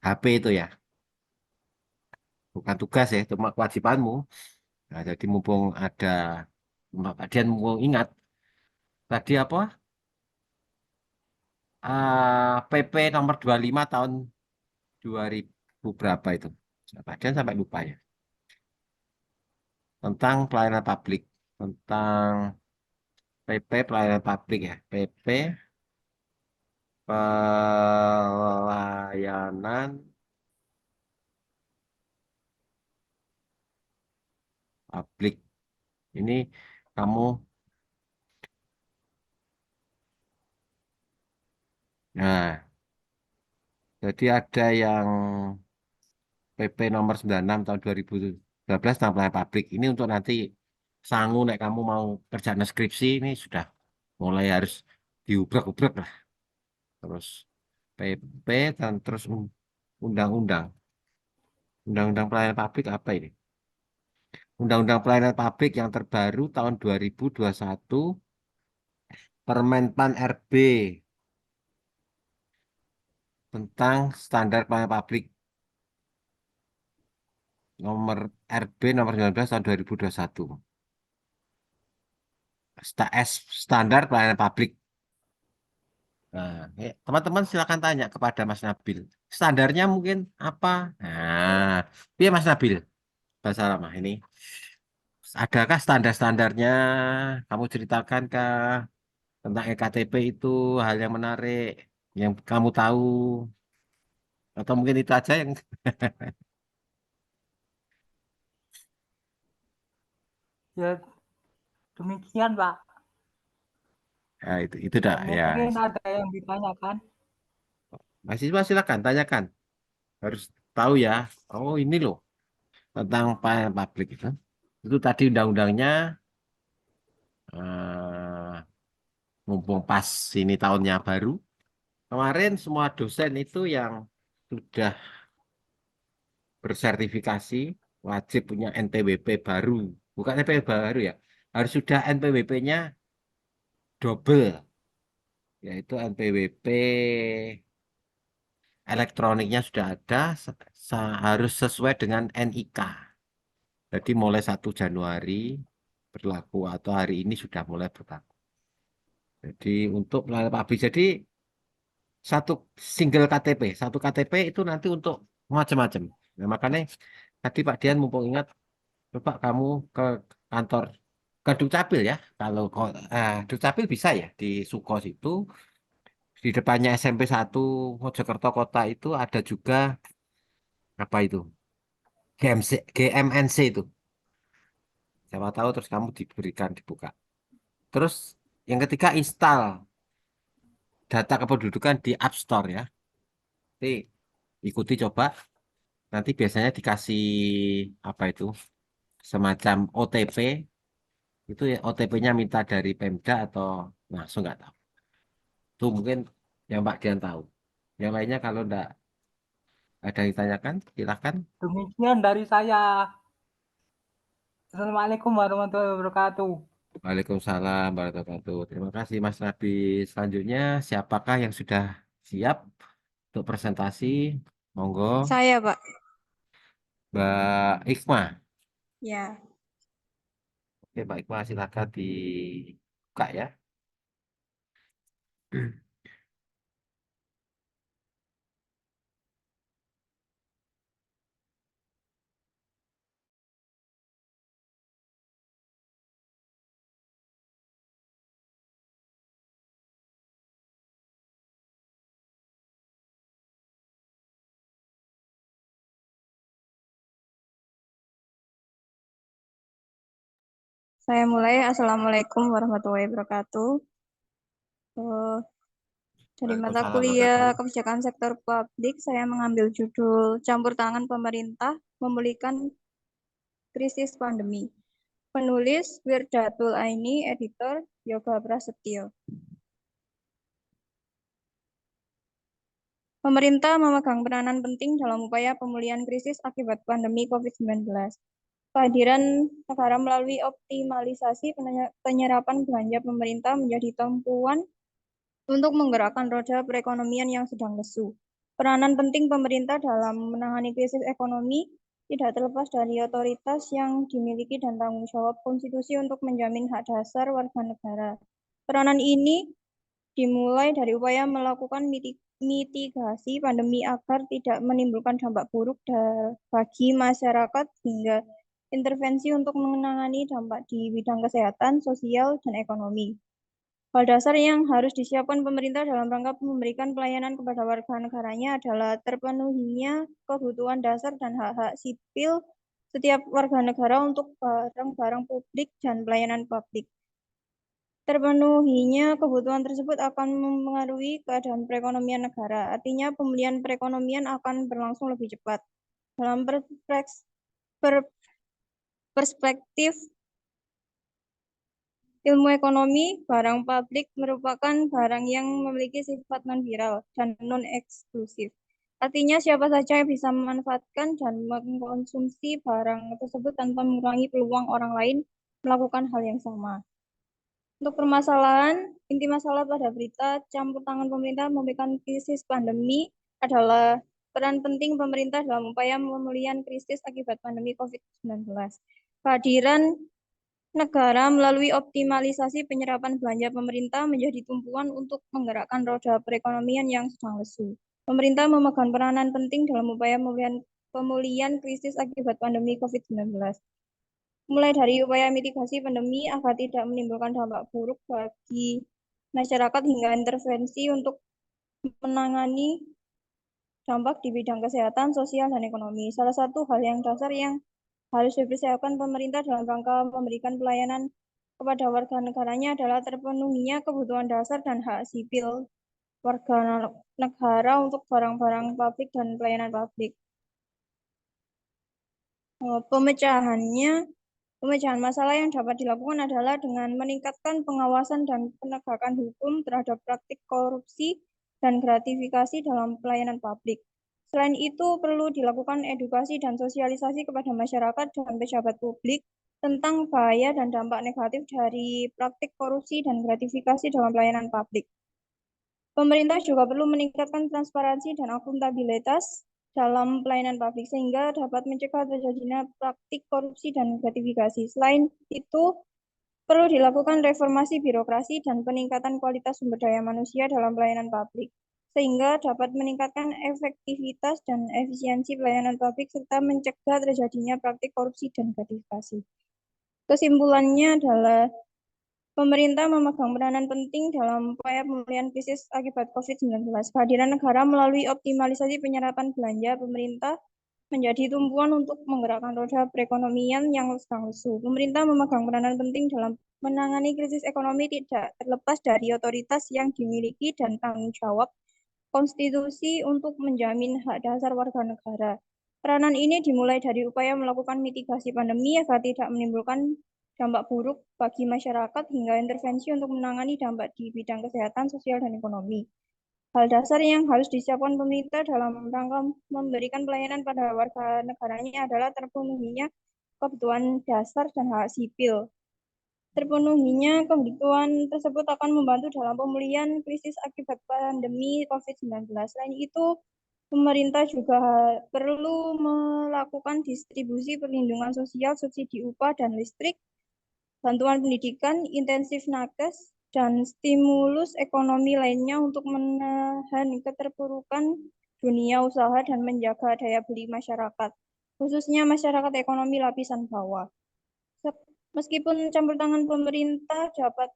HP itu ya, bukan tugas ya, cuma kewajibanmu. Nah, jadi mumpung ada, Mbak Dian mumpung ingat, tadi apa? PP nomor 25 tahun 2000 berapa itu? Mbak Dian sampai lupa ya. Tentang pelayanan publik. Tentang PP pelayanan publik ya. PP pelayanan publik. Ini kamu, nah, jadi ada yang PP nomor 96 tahun 2012 tentang pelayanan publik. Ini untuk nanti sangu nek kamu mau kerjaan skripsi ini sudah mulai harus diubrak-ubrak lah. Terus PP dan terus undang-undang. Undang-undang pelayanan publik apa ini? Undang-undang pelayanan publik yang terbaru tahun 2021, Permenpan RB tentang standar pelayanan publik nomor RB nomor 19 tahun 2021. Standar pelayanan publik. Nah, teman-teman silakan tanya kepada Mas Nabil. Standarnya mungkin apa? Nah, iya Mas Nabil. Bahasa lama ini. Adakah standar-standarnya? Kamu ceritakan tentang EKTP itu hal yang menarik yang kamu tahu, atau mungkin itu aja yang Ya, demikian, Pak. ya, itu dah ya. Mungkin ada yang ditanyakan. Mahasiswa silakan tanyakan. Harus tahu ya. Oh ini loh. tentang pelayanan publik itu tadi undang-undangnya eh, mumpung pas ini tahunnya baru. Kemarin semua dosen itu yang sudah bersertifikasi wajib punya NPWP baru. Bukan NPWP baru ya, harus sudah NPWP-nya double, yaitu NPWP elektroniknya sudah ada, harus sesuai dengan NIK. Jadi mulai 1 Januari berlaku atau hari ini sudah mulai berlaku. Jadi untuk pelayanan publik, jadi satu single KTP, satu KTP itu nanti untuk macam-macam. Nah, makanya tadi Pak Dian mumpung ingat, coba kamu ke kantor ke Dukcapil ya. Kalau Dukcapil bisa ya di Sukos itu di depannya SMP 1 Mojokerto Kota itu ada juga apa itu GMNC itu. Siapa tahu terus kamu diberikan dibuka. Terus yang ketiga install data kependudukan di App Store ya. Nanti ikuti coba. Nanti biasanya dikasih apa itu semacam OTP. Itu ya OTP-nya minta dari Pemda atau langsung nggak tahu. Itu mungkin yang Pak Dian tahu. Yang lainnya kalau enggak ada yang ditanyakan, silakan. Demikian dari saya. Assalamualaikum warahmatullahi wabarakatuh. Waalaikumsalam warahmatullahi wabarakatuh. Terima kasih Mas Nabi. Selanjutnya siapakah yang sudah siap untuk presentasi? Monggo, Saya, Pak. Mbak Ikma. Ya. Oke, Mbak Ikma silakan dibuka ya. Saya mulai. Assalamualaikum warahmatullahi wabarakatuh. Dari mata Waalaikumsalam kuliah warahmatullahi. kebijakan sektor publik, saya mengambil judul Campur Tangan Pemerintah Memulihkan Krisis Pandemi. Penulis Wirdatul Aini, editor Yoga Prasetyo. Pemerintah memegang peranan penting dalam upaya pemulihan krisis akibat pandemi COVID-19. Kehadiran negara melalui optimalisasi penyerapan belanja pemerintah menjadi tumpuan untuk menggerakkan roda perekonomian yang sedang lesu. Peranan penting pemerintah dalam menangani krisis ekonomi tidak terlepas dari otoritas yang dimiliki dan tanggung jawab konstitusi untuk menjamin hak dasar warga negara. Peranan ini dimulai dari upaya melakukan mitigasi pandemi agar tidak menimbulkan dampak buruk bagi masyarakat hingga intervensi untuk menangani dampak di bidang kesehatan, sosial, dan ekonomi. Hal dasar yang harus disiapkan pemerintah dalam rangka memberikan pelayanan kepada warga negaranya adalah terpenuhinya kebutuhan dasar dan hak-hak sipil setiap warga negara untuk barang-barang publik dan pelayanan publik. Terpenuhinya kebutuhan tersebut akan mempengaruhi keadaan perekonomian negara. Artinya pemulihan perekonomian akan berlangsung lebih cepat. Dalam perspektif ilmu ekonomi, barang publik merupakan barang yang memiliki sifat non-viral dan non-eksklusif. Artinya siapa saja yang bisa memanfaatkan dan mengkonsumsi barang tersebut tanpa mengurangi peluang orang lain melakukan hal yang sama. Untuk permasalahan, inti masalah pada berita campur tangan pemerintah memberikan krisis pandemi adalah peran penting pemerintah dalam upaya pemulihan krisis akibat pandemi COVID-19. Kehadiran negara melalui optimalisasi penyerapan belanja pemerintah menjadi tumpuan untuk menggerakkan roda perekonomian yang sedang lesu. Pemerintah memegang peranan penting dalam upaya pemulihan krisis akibat pandemi COVID-19. Mulai dari upaya mitigasi pandemi agar tidak menimbulkan dampak buruk bagi masyarakat hingga intervensi untuk menangani dampak di bidang kesehatan, sosial, dan ekonomi. Salah satu hal yang dasar yang harus dipersiapkan pemerintah dalam rangka memberikan pelayanan kepada warga negaranya adalah terpenuhinya kebutuhan dasar dan hak sipil warga negara untuk barang-barang publik dan pelayanan publik. Pemecahan masalah yang dapat dilakukan adalah dengan meningkatkan pengawasan dan penegakan hukum terhadap praktik korupsi dan gratifikasi dalam pelayanan publik. Selain itu, perlu dilakukan edukasi dan sosialisasi kepada masyarakat dan pejabat publik tentang bahaya dan dampak negatif dari praktik korupsi dan gratifikasi dalam pelayanan publik. Pemerintah juga perlu meningkatkan transparansi dan akuntabilitas dalam pelayanan publik sehingga dapat mencegah terjadinya praktik korupsi dan gratifikasi. Selain itu, perlu dilakukan reformasi birokrasi dan peningkatan kualitas sumber daya manusia dalam pelayanan publik sehingga dapat meningkatkan efektivitas dan efisiensi pelayanan publik serta mencegah terjadinya praktik korupsi dan gratifikasi. Kesimpulannya adalah pemerintah memegang peranan penting dalam upaya pemulihan krisis akibat COVID-19. Kehadiran negara melalui optimalisasi penyerapan belanja pemerintah menjadi tumpuan untuk menggerakkan roda perekonomian yang sedang lesu. Pemerintah memegang peranan penting dalam menangani krisis ekonomi tidak terlepas dari otoritas yang dimiliki dan tanggung jawab konstitusi untuk menjamin hak dasar warga negara. Peranan ini dimulai dari upaya melakukan mitigasi pandemi agar tidak menimbulkan dampak buruk bagi masyarakat hingga intervensi untuk menangani dampak di bidang kesehatan, sosial, dan ekonomi. Hal dasar yang harus disiapkan pemerintah dalam rangka memberikan pelayanan pada warga negaranya adalah terpenuhinya kebutuhan dasar dan hak sipil. Terpenuhinya kebutuhan tersebut akan membantu dalam pemulihan krisis akibat pandemi COVID-19. Selain itu, pemerintah juga perlu melakukan distribusi perlindungan sosial, subsidi upah dan listrik, bantuan pendidikan, intensif nakes, dan stimulus ekonomi lainnya untuk menahan keterpurukan dunia usaha dan menjaga daya beli masyarakat, khususnya masyarakat ekonomi lapisan bawah. Meskipun campur tangan pemerintah dapat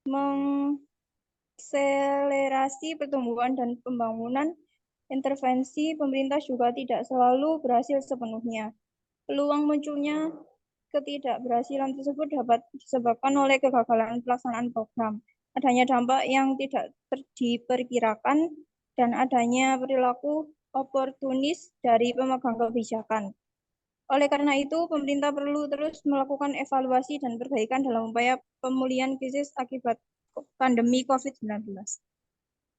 mengakselerasi pertumbuhan dan pembangunan, intervensi pemerintah juga tidak selalu berhasil sepenuhnya. Peluang munculnya ketidakberhasilan tersebut dapat disebabkan oleh kegagalan pelaksanaan program, adanya dampak yang tidak diperkirakan, dan adanya perilaku oportunis dari pemegang kebijakan. Oleh karena itu, pemerintah perlu terus melakukan evaluasi dan perbaikan dalam upaya pemulihan krisis akibat pandemi COVID-19.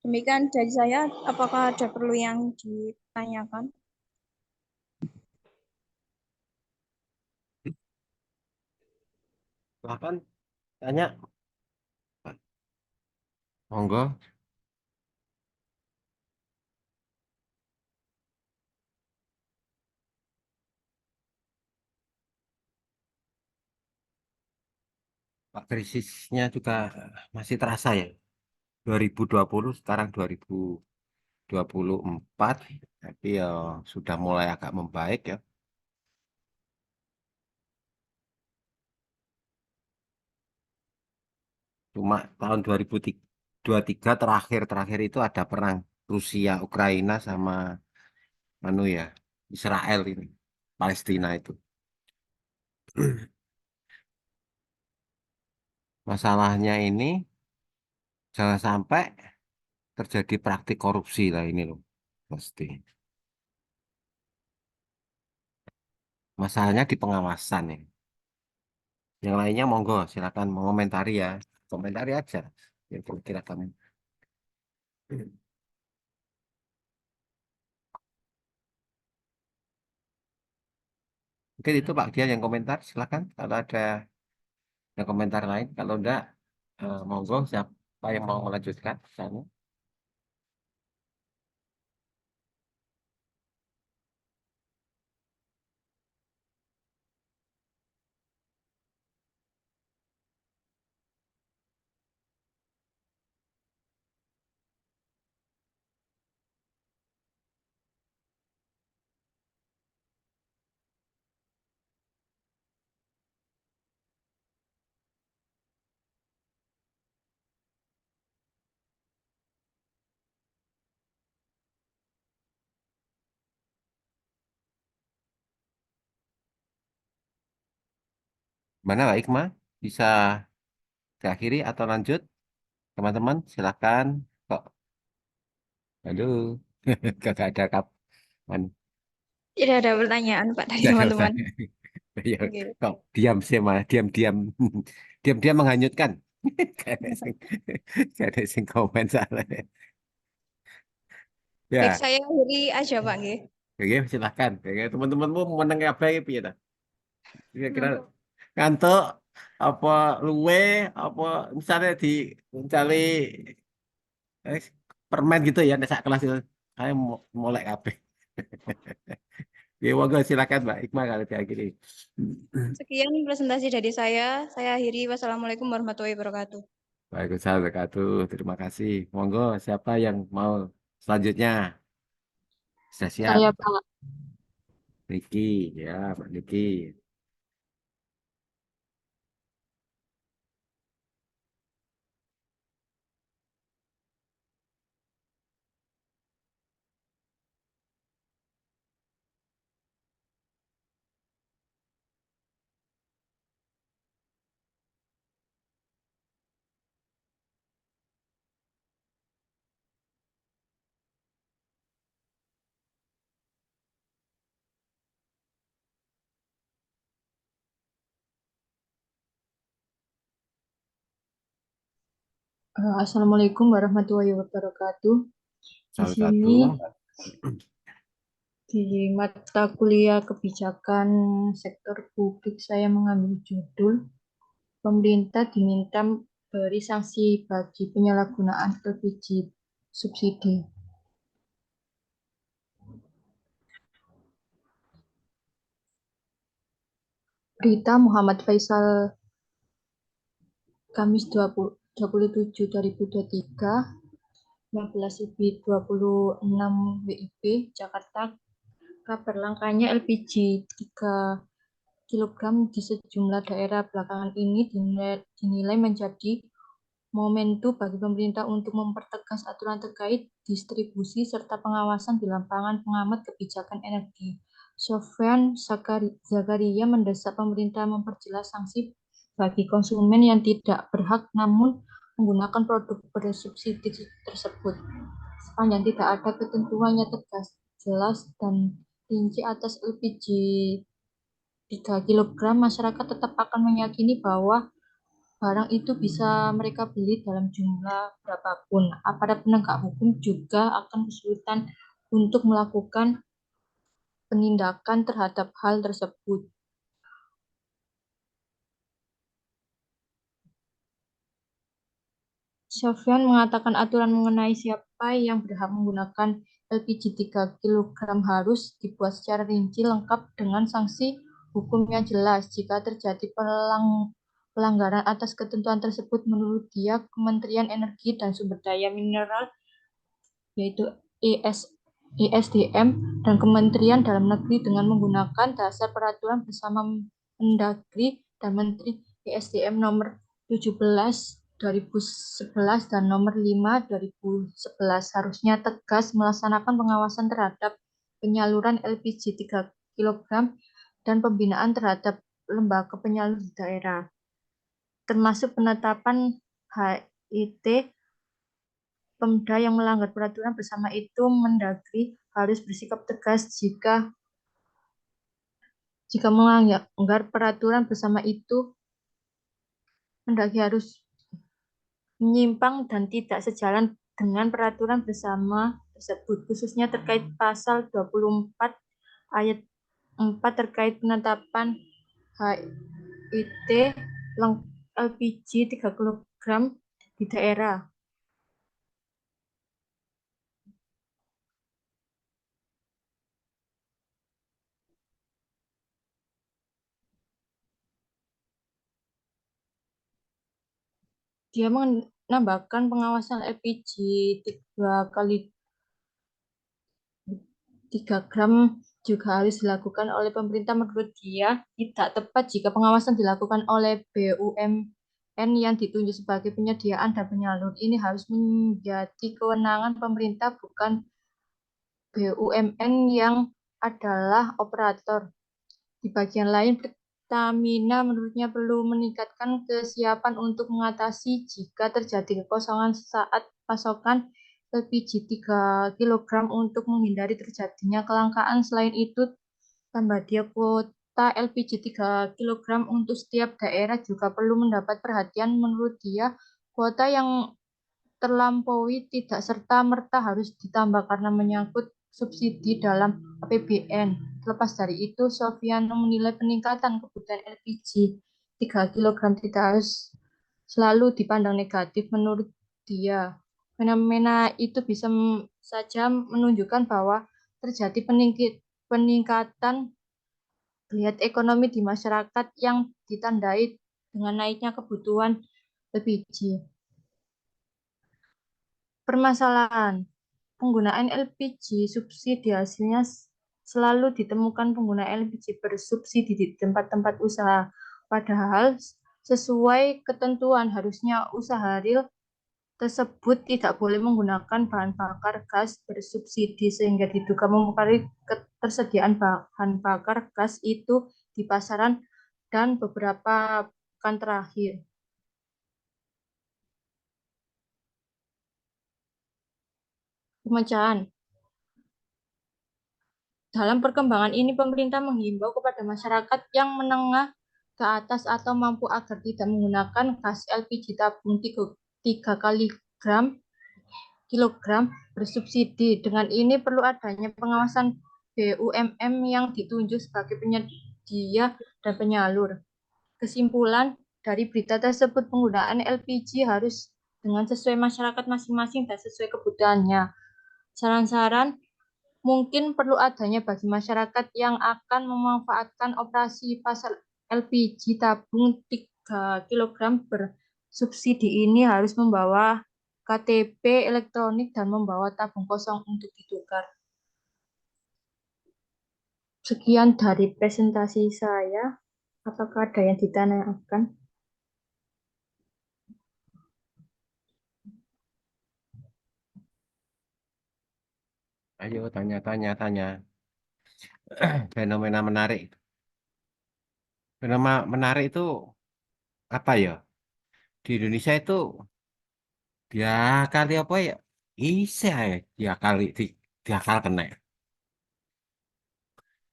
Demikian dari saya, apakah ada perlu yang ditanyakan? Silakan tanya, monggo. Pak, krisisnya juga masih terasa ya. 2020 sekarang 2024, tapi ya sudah mulai agak membaik ya. Cuma tahun 2023 terakhir itu ada perang Rusia Ukraina sama ya Israel ini, Palestina itu. Masalahnya ini jangan sampai terjadi praktik korupsi lah ini loh, pasti. Masalahnya di pengawasan ya. Yang lainnya monggo silakan mengomentari ya, komentari aja. Ya kira-kira kamu. Mungkin itu Pak Dia yang komentar, silakan kalau ada yang komentar lain. Kalau enggak, monggo siapa yang mau melanjutkan sana. Mana Pak Ikma? Bisa diakhiri atau lanjut? Teman-teman, silakan. Kok, aduh, gak ada kapan. Tidak ada pertanyaan, Pak, dari Tidak ada teman-teman. pertanyaan. Ya, Oke. kok diam sih malah diam-diam diam-diam menghanyutkan. Gak ada sing gak ada sing komen soalnya. Baik, Ya, saya akhiri aja, Pak. Nggih. oke, silahkan. Oke, teman-temanmu menang apa ya, piye ta? Kira-kira ngantuk apa luwe apa misalnya di mencari eh, permen gitu ya, nek sak kelas itu. Saya mau mulai kabeh. Ya, monggo silakan Mbak Iqbal kalau diakhiri. Sekian presentasi dari saya. Saya akhiri. Wassalamualaikum warahmatullahi wabarakatuh. Waalaikumsalam warahmatullahi wabarakatuh. Terima kasih. Monggo siapa yang mau selanjutnya? Sudah siap. Saya Pak. Niki, ya Pak Niki. Assalamualaikum warahmatullahi wabarakatuh. Di sini Assalamualaikum. di mata kuliah kebijakan sektor publik saya mengambil judul pemerintah diminta beri sanksi bagi penyalahgunaan LPG subsidi. Berita Muhammad Faisal Kamis 27/2023 15:26 WIB Jakarta. Kabar langkanya LPG 3 kilogram di sejumlah daerah belakangan ini dinilai menjadi momentum bagi pemerintah untuk mempertegas aturan terkait distribusi serta pengawasan di lapangan. Pengamat kebijakan energi Sofyan Zakaria mendesak pemerintah memperjelas sanksi bagi konsumen yang tidak berhak namun menggunakan produk bersubsidi tersebut. Sepanjang tidak ada ketentuannya tegas, jelas, dan rinci atas LPG 3 kilogram, masyarakat tetap akan meyakini bahwa barang itu bisa mereka beli dalam jumlah berapapun. Aparat penegak hukum juga akan kesulitan untuk melakukan penindakan terhadap hal tersebut. Sofyan mengatakan aturan mengenai siapa yang berhak menggunakan LPG 3 kg harus dibuat secara rinci lengkap dengan sanksi hukum yang jelas. Jika terjadi pelanggaran atas ketentuan tersebut, menurut dia, Kementerian Energi dan Sumber Daya Mineral, yaitu ESDM, dan Kementerian Dalam Negeri dengan menggunakan dasar peraturan bersama Mendagri dan Menteri ESDM nomor 17 2011 dan nomor 5 2011 harusnya tegas melaksanakan pengawasan terhadap penyaluran LPG 3 kg dan pembinaan terhadap lembaga penyalur di daerah, termasuk penetapan HIT Pemda yang melanggar peraturan bersama itu. Mendagri harus bersikap tegas jika melanggar peraturan bersama itu. Mendagri harus menyimpang dan tidak sejalan dengan peraturan bersama tersebut, khususnya terkait pasal 24 ayat 4 terkait penetapan HIT LPG 3 kg di daerah. Dia menambahkan pengawasan LPG 3 gram juga harus dilakukan oleh pemerintah. Menurut dia, tidak tepat jika pengawasan dilakukan oleh BUMN yang ditunjuk sebagai penyediaan dan penyalur. Ini harus menjadi kewenangan pemerintah, bukan BUMN yang adalah operator. Di bagian lain, Pertamina menurutnya perlu meningkatkan kesiapan untuk mengatasi jika terjadi kekosongan saat pasokan LPG 3 kg untuk menghindari terjadinya kelangkaan. Selain itu, Tambah dia kuota LPG 3 kg untuk setiap daerah juga perlu mendapat perhatian. Menurut dia, kuota yang terlampaui tidak serta-merta harus ditambah karena menyangkut subsidi dalam APBN. Terlepas dari itu, Sofiano menilai peningkatan kebutuhan LPG 3 kg tidak harus selalu dipandang negatif. Menurut dia, fenomena itu bisa saja menunjukkan bahwa terjadi peningkatan geliat ekonomi di masyarakat yang ditandai dengan naiknya kebutuhan LPG. Permasalahan penggunaan LPG subsidi hasilnya selalu ditemukan pengguna LPG bersubsidi di tempat-tempat usaha. Padahal sesuai ketentuan harusnya usaha real tersebut tidak boleh menggunakan bahan bakar gas bersubsidi sehingga diduga mempengaruhi ketersediaan bahan bakar gas itu di pasaran dan beberapa pekan terakhir. Pemecahan. Dalam perkembangan ini, pemerintah menghimbau kepada masyarakat yang menengah ke atas atau mampu agar tidak menggunakan gas LPG tabung 3 kilogram bersubsidi. Dengan ini perlu adanya pengawasan BUMN yang ditunjuk sebagai penyedia dan penyalur. Kesimpulan dari berita tersebut, penggunaan LPG harus dengan sesuai masyarakat masing-masing dan sesuai kebutuhannya. Saran-saran mungkin perlu adanya bagi masyarakat yang akan memanfaatkan operasi pasar LPG tabung 3 kg bersubsidi ini harus membawa KTP elektronik dan membawa tabung kosong untuk ditukar. Sekian dari presentasi saya. Apakah ada yang ditanyakan? Ayo tanya. Fenomena menarik. Fenomena menarik itu apa ya? Di Indonesia itu dia kali apa ya? Isa ya, dia kali kena.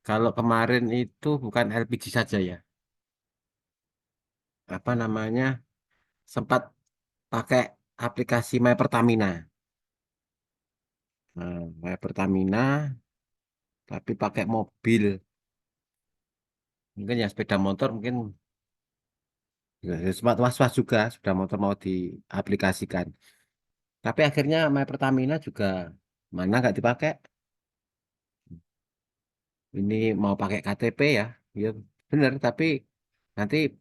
Kalau kemarin itu bukan LPG saja ya. Apa namanya? Sempat pakai aplikasi My Pertamina. Nah, My Pertamina tapi pakai mobil. Mungkin ya sepeda motor mungkin ya, sempat was-was juga sepeda motor mau diaplikasikan. Tapi akhirnya My Pertamina juga mana nggak dipakai. Ini mau pakai KTP ya, ya bener. Tapi nanti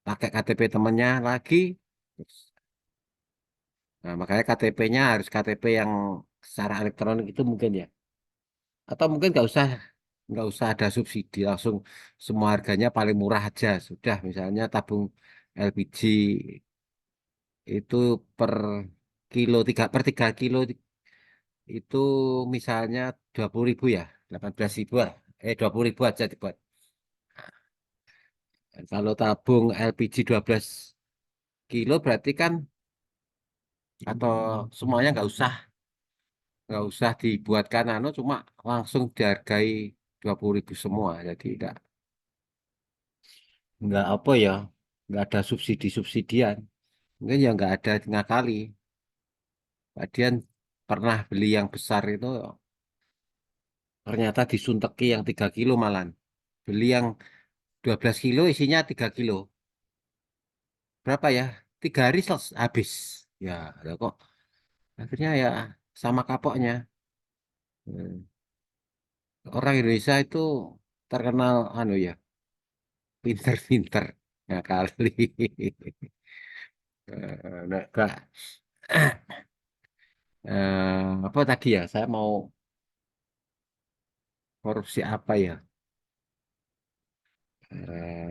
pakai KTP temennya lagi. Nah, makanya KTP-nya harus KTP yang secara elektronik itu mungkin ya. Atau mungkin nggak usah ada subsidi, langsung semua harganya paling murah aja. Sudah misalnya tabung LPG itu per kilo 3 itu misalnya 20.000 ya, 18.000 lah. 20.000 aja dibuat. Kalau tabung LPG 12 kilo berarti kan atau semuanya nggak usah dibuatkan cuma langsung dihargai 20.000 semua. Jadi nggak apa ya, nggak ada subsidi-subsidian. Mungkin ya nggak ada ngakali. Kemudian pernah beli yang besar itu ternyata disunteki yang 3 kilo malan. Beli yang 12 kilo isinya 3 kilo. Berapa ya? 3 hari habis. Ya, ada kok. Akhirnya ya sama kapoknya. Hmm. Orang Indonesia itu terkenal ya, pinter-pinter. Ya kali. Nah, apa tadi ya? Saya mau korupsi apa ya?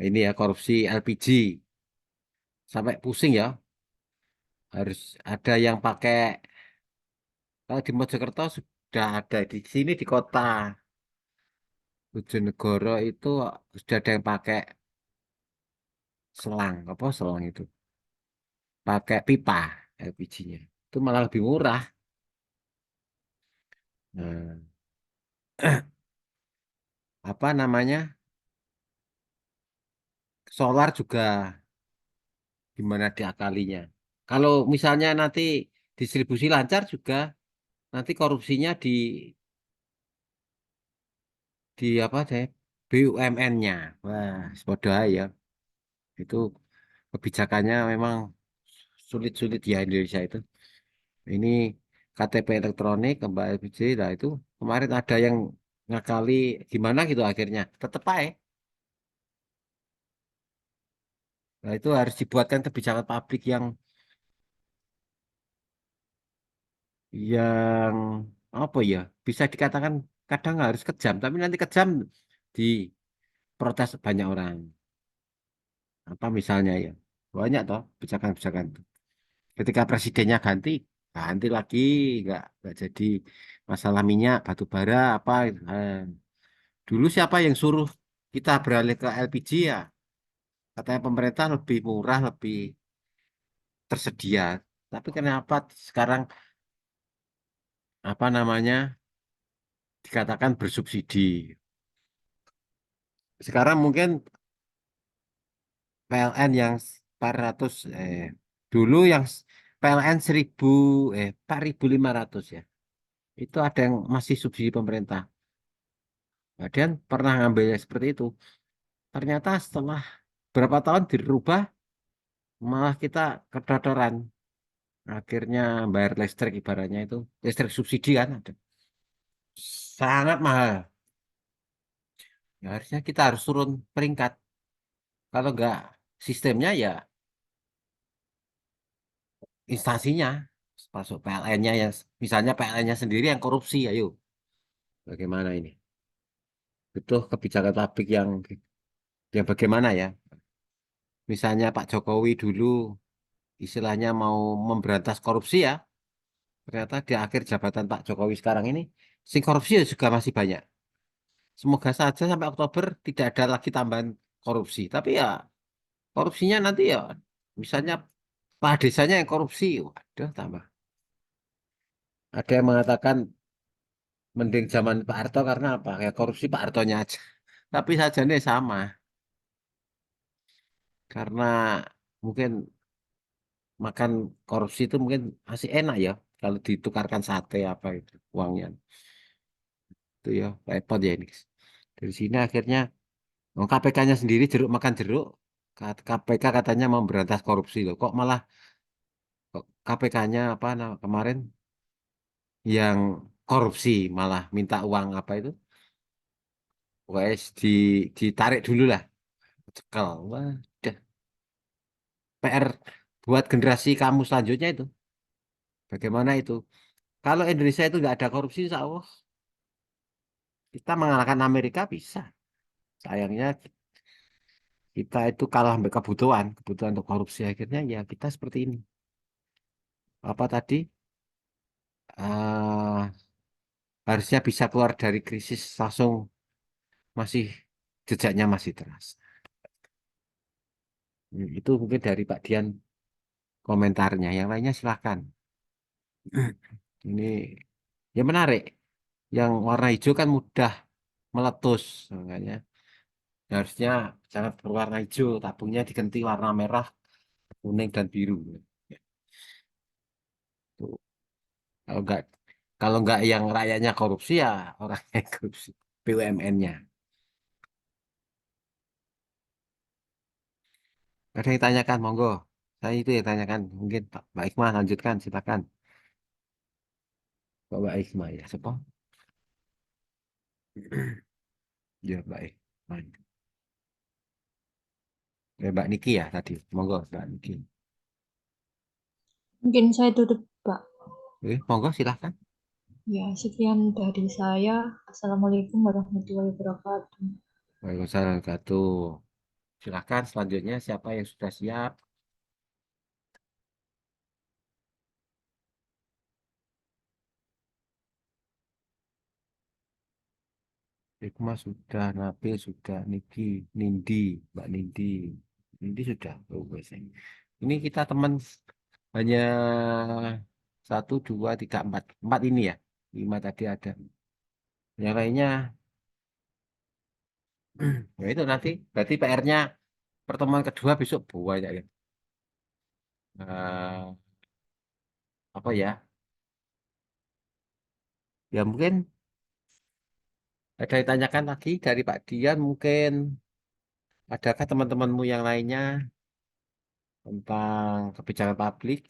Ini ya korupsi LPG. Sampai pusing ya. Harus ada yang pakai. Kalau di Mojokerto sudah ada di sini di kota Bojonegoro itu sudah ada yang pakai selang. Apa selang itu? Pakai pipa LPG-nya. Itu malah lebih murah. Nah, apa namanya, solar juga gimana diakalinya. Kalau misalnya nanti distribusi lancar juga, nanti korupsinya di apa deh, BUMN-nya. Wah, sepodo ya. Itu kebijakannya memang sulit-sulit ya Indonesia itu. Ini KTP elektronik kembali LPG, nah itu kemarin ada yang ngakali gimana gitu akhirnya. Tetep aja. Nah itu harus dibuatkan kebijakan publik yang apa ya, bisa dikatakan kadang harus kejam, tapi nanti kejam di protes banyak orang. Apa misalnya ya, banyak toh kebijakan-kebijakan itu. Ketika presidennya ganti, ganti lagi, nggak jadi masalah minyak, batu bara, apa. Dulu siapa yang suruh kita beralih ke LPG ya? Katanya pemerintah lebih murah, lebih tersedia. Tapi kenapa sekarang apa namanya dikatakan bersubsidi? Sekarang mungkin PLN yang 400 dulu yang PLN 4.500 ya. Itu ada yang masih subsidi pemerintah. Kemudian pernah ngambilnya seperti itu. Ternyata setelah berapa tahun dirubah, malah kita kedodoran. Akhirnya bayar listrik ibaratnya itu. Listrik subsidi kan ada. Sangat mahal. Ya, harusnya kita harus turun peringkat. Kalau enggak sistemnya ya instansinya. Masuk PLN-nya ya. Misalnya PLN-nya sendiri yang korupsi. Ayo. Bagaimana ini? Butuh kebijakan publik yang bagaimana ya? Misalnya Pak Jokowi dulu istilahnya mau memberantas korupsi ya. Ternyata di akhir jabatan Pak Jokowi sekarang ini, sing korupsi ya juga masih banyak. Semoga saja sampai Oktober tidak ada lagi tambahan korupsi. Tapi ya korupsinya nanti ya, misalnya Pak desanya yang korupsi, waduh tambah. Ada yang mengatakan mending zaman Pak Harto karena apa? Ya korupsi Pak Hartonya aja. Tapi sajane sama. Karena mungkin makan korupsi itu mungkin masih enak ya kalau ditukarkan sate apa itu uangnya. Itu ya repot ya ini. Dari sini akhirnya KPK-nya sendiri jeruk makan jeruk. KPK katanya mau berantas korupsi loh. Kok malah KPK-nya apa kemarin yang korupsi malah minta uang apa itu? Wes ditarik dulu lah. Cekal. Wah, udah PR buat generasi kamu selanjutnya itu. Bagaimana itu? Kalau Indonesia itu nggak ada korupsi, insya Allah kita mengalahkan Amerika bisa. Sayangnya kita itu kalah sampai kebutuhan untuk korupsi akhirnya ya kita seperti ini. Apa tadi? eh Harusnya bisa keluar dari krisis langsung masih jejaknya masih terasa. Itu mungkin dari Pak Dian komentarnya. Yang lainnya silakan. Ini ya menarik. Yang warna hijau kan mudah meletus, makanya harusnya jangan berwarna hijau, tabungnya diganti warna merah, kuning dan biru. Tuh. Kalau enggak yang rakyatnya korupsi ya orang yang korupsi BUMN-nya. Ada yang tanyakan, monggo. Saya itu yang tanyakan, mungkin Pak Iqmah lanjutkan, silakan. Pak Iqmah ya, siapa? Ya, baik. Baik. Mbak Niki ya tadi, monggo Mbak Niki. Mungkin saya tutup, Pak. Monggo silakan. Ya, sekian dari saya. Assalamualaikum warahmatullahi wabarakatuh. Waalaikumsalam warahmatullahi wabarakatuh. Silakan selanjutnya siapa yang sudah siap? Hikmah sudah, Nabil sudah, Niki, Nindi, Mbak Nindi. Nindi sudah. Oh, wes. Ini kita teman hanya 1, 2, 3, 4. 4 ini ya. 5 tadi ada. Yang lainnya Ya itu nanti berarti PR-nya pertemuan kedua besok banyak ya. Apa ya? Ya mungkin ada yang ditanyakan lagi dari Pak Dian mungkin adakah teman-temanmu yang lainnya tentang kebijakan publik?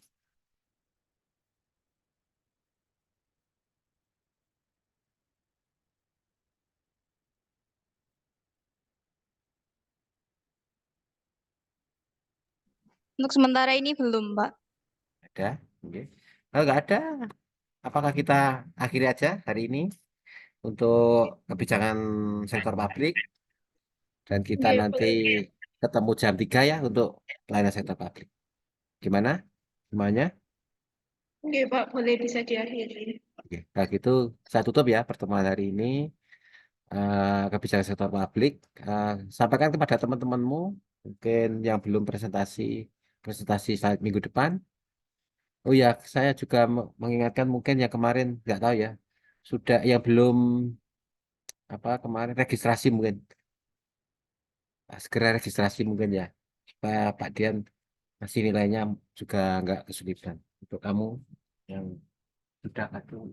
Untuk sementara ini belum, Pak. Ada? Oke. Kalau nggak ada, apakah kita akhiri aja hari ini untuk kebijakan sektor publik dan kita Oke, nanti boleh. ketemu jam 3 ya untuk pelayanan sektor publik. Gimana? Semuanya? Oke, Pak, boleh bisa diakhiri. Oke. Kalau gitu saya tutup ya pertemuan hari ini. Kebijakan sektor publik. Sampaikan kepada teman-temanmu mungkin yang belum presentasi presentasi saat minggu depan. Oh ya, saya juga mengingatkan mungkin yang kemarin nggak tahu ya, sudah yang belum apa kemarin registrasi mungkin. Segera registrasi mungkin ya supaya Pak Dian masih nilainya juga nggak kesulitan untuk kamu yang sudah aduh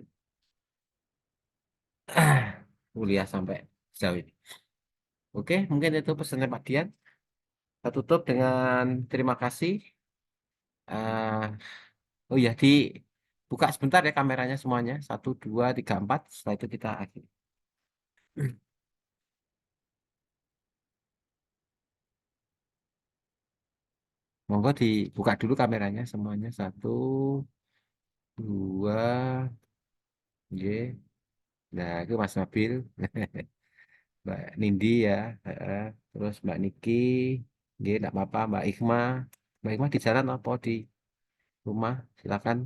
kuliah sampai sejauh ini. Oke, mungkin itu pesannya Pak Dian. Kita tutup dengan terima kasih. Oh ya, dibuka sebentar ya kameranya semuanya. 1, 2, 3, 4. Setelah itu kita akhiri. Monggo dibuka dulu kameranya semuanya. 1, 2, G. Nah, itu Mas Nabil, Mbak Nindi ya. Terus Mbak Niki, G, enggak apa-apa. Mbak Ikhma di jalan apa di rumah? Silakan.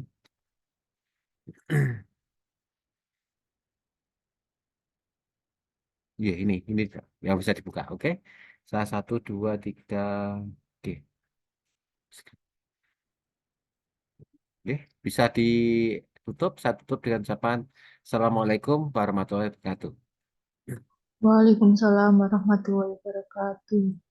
Ya, ini yang bisa dibuka. Oke. 1, 2, 3. Oke. Oke, bisa ditutup. Saya tutup dengan ucapan Assalamualaikum warahmatullahi wabarakatuh. Waalaikumsalam warahmatullahi wabarakatuh.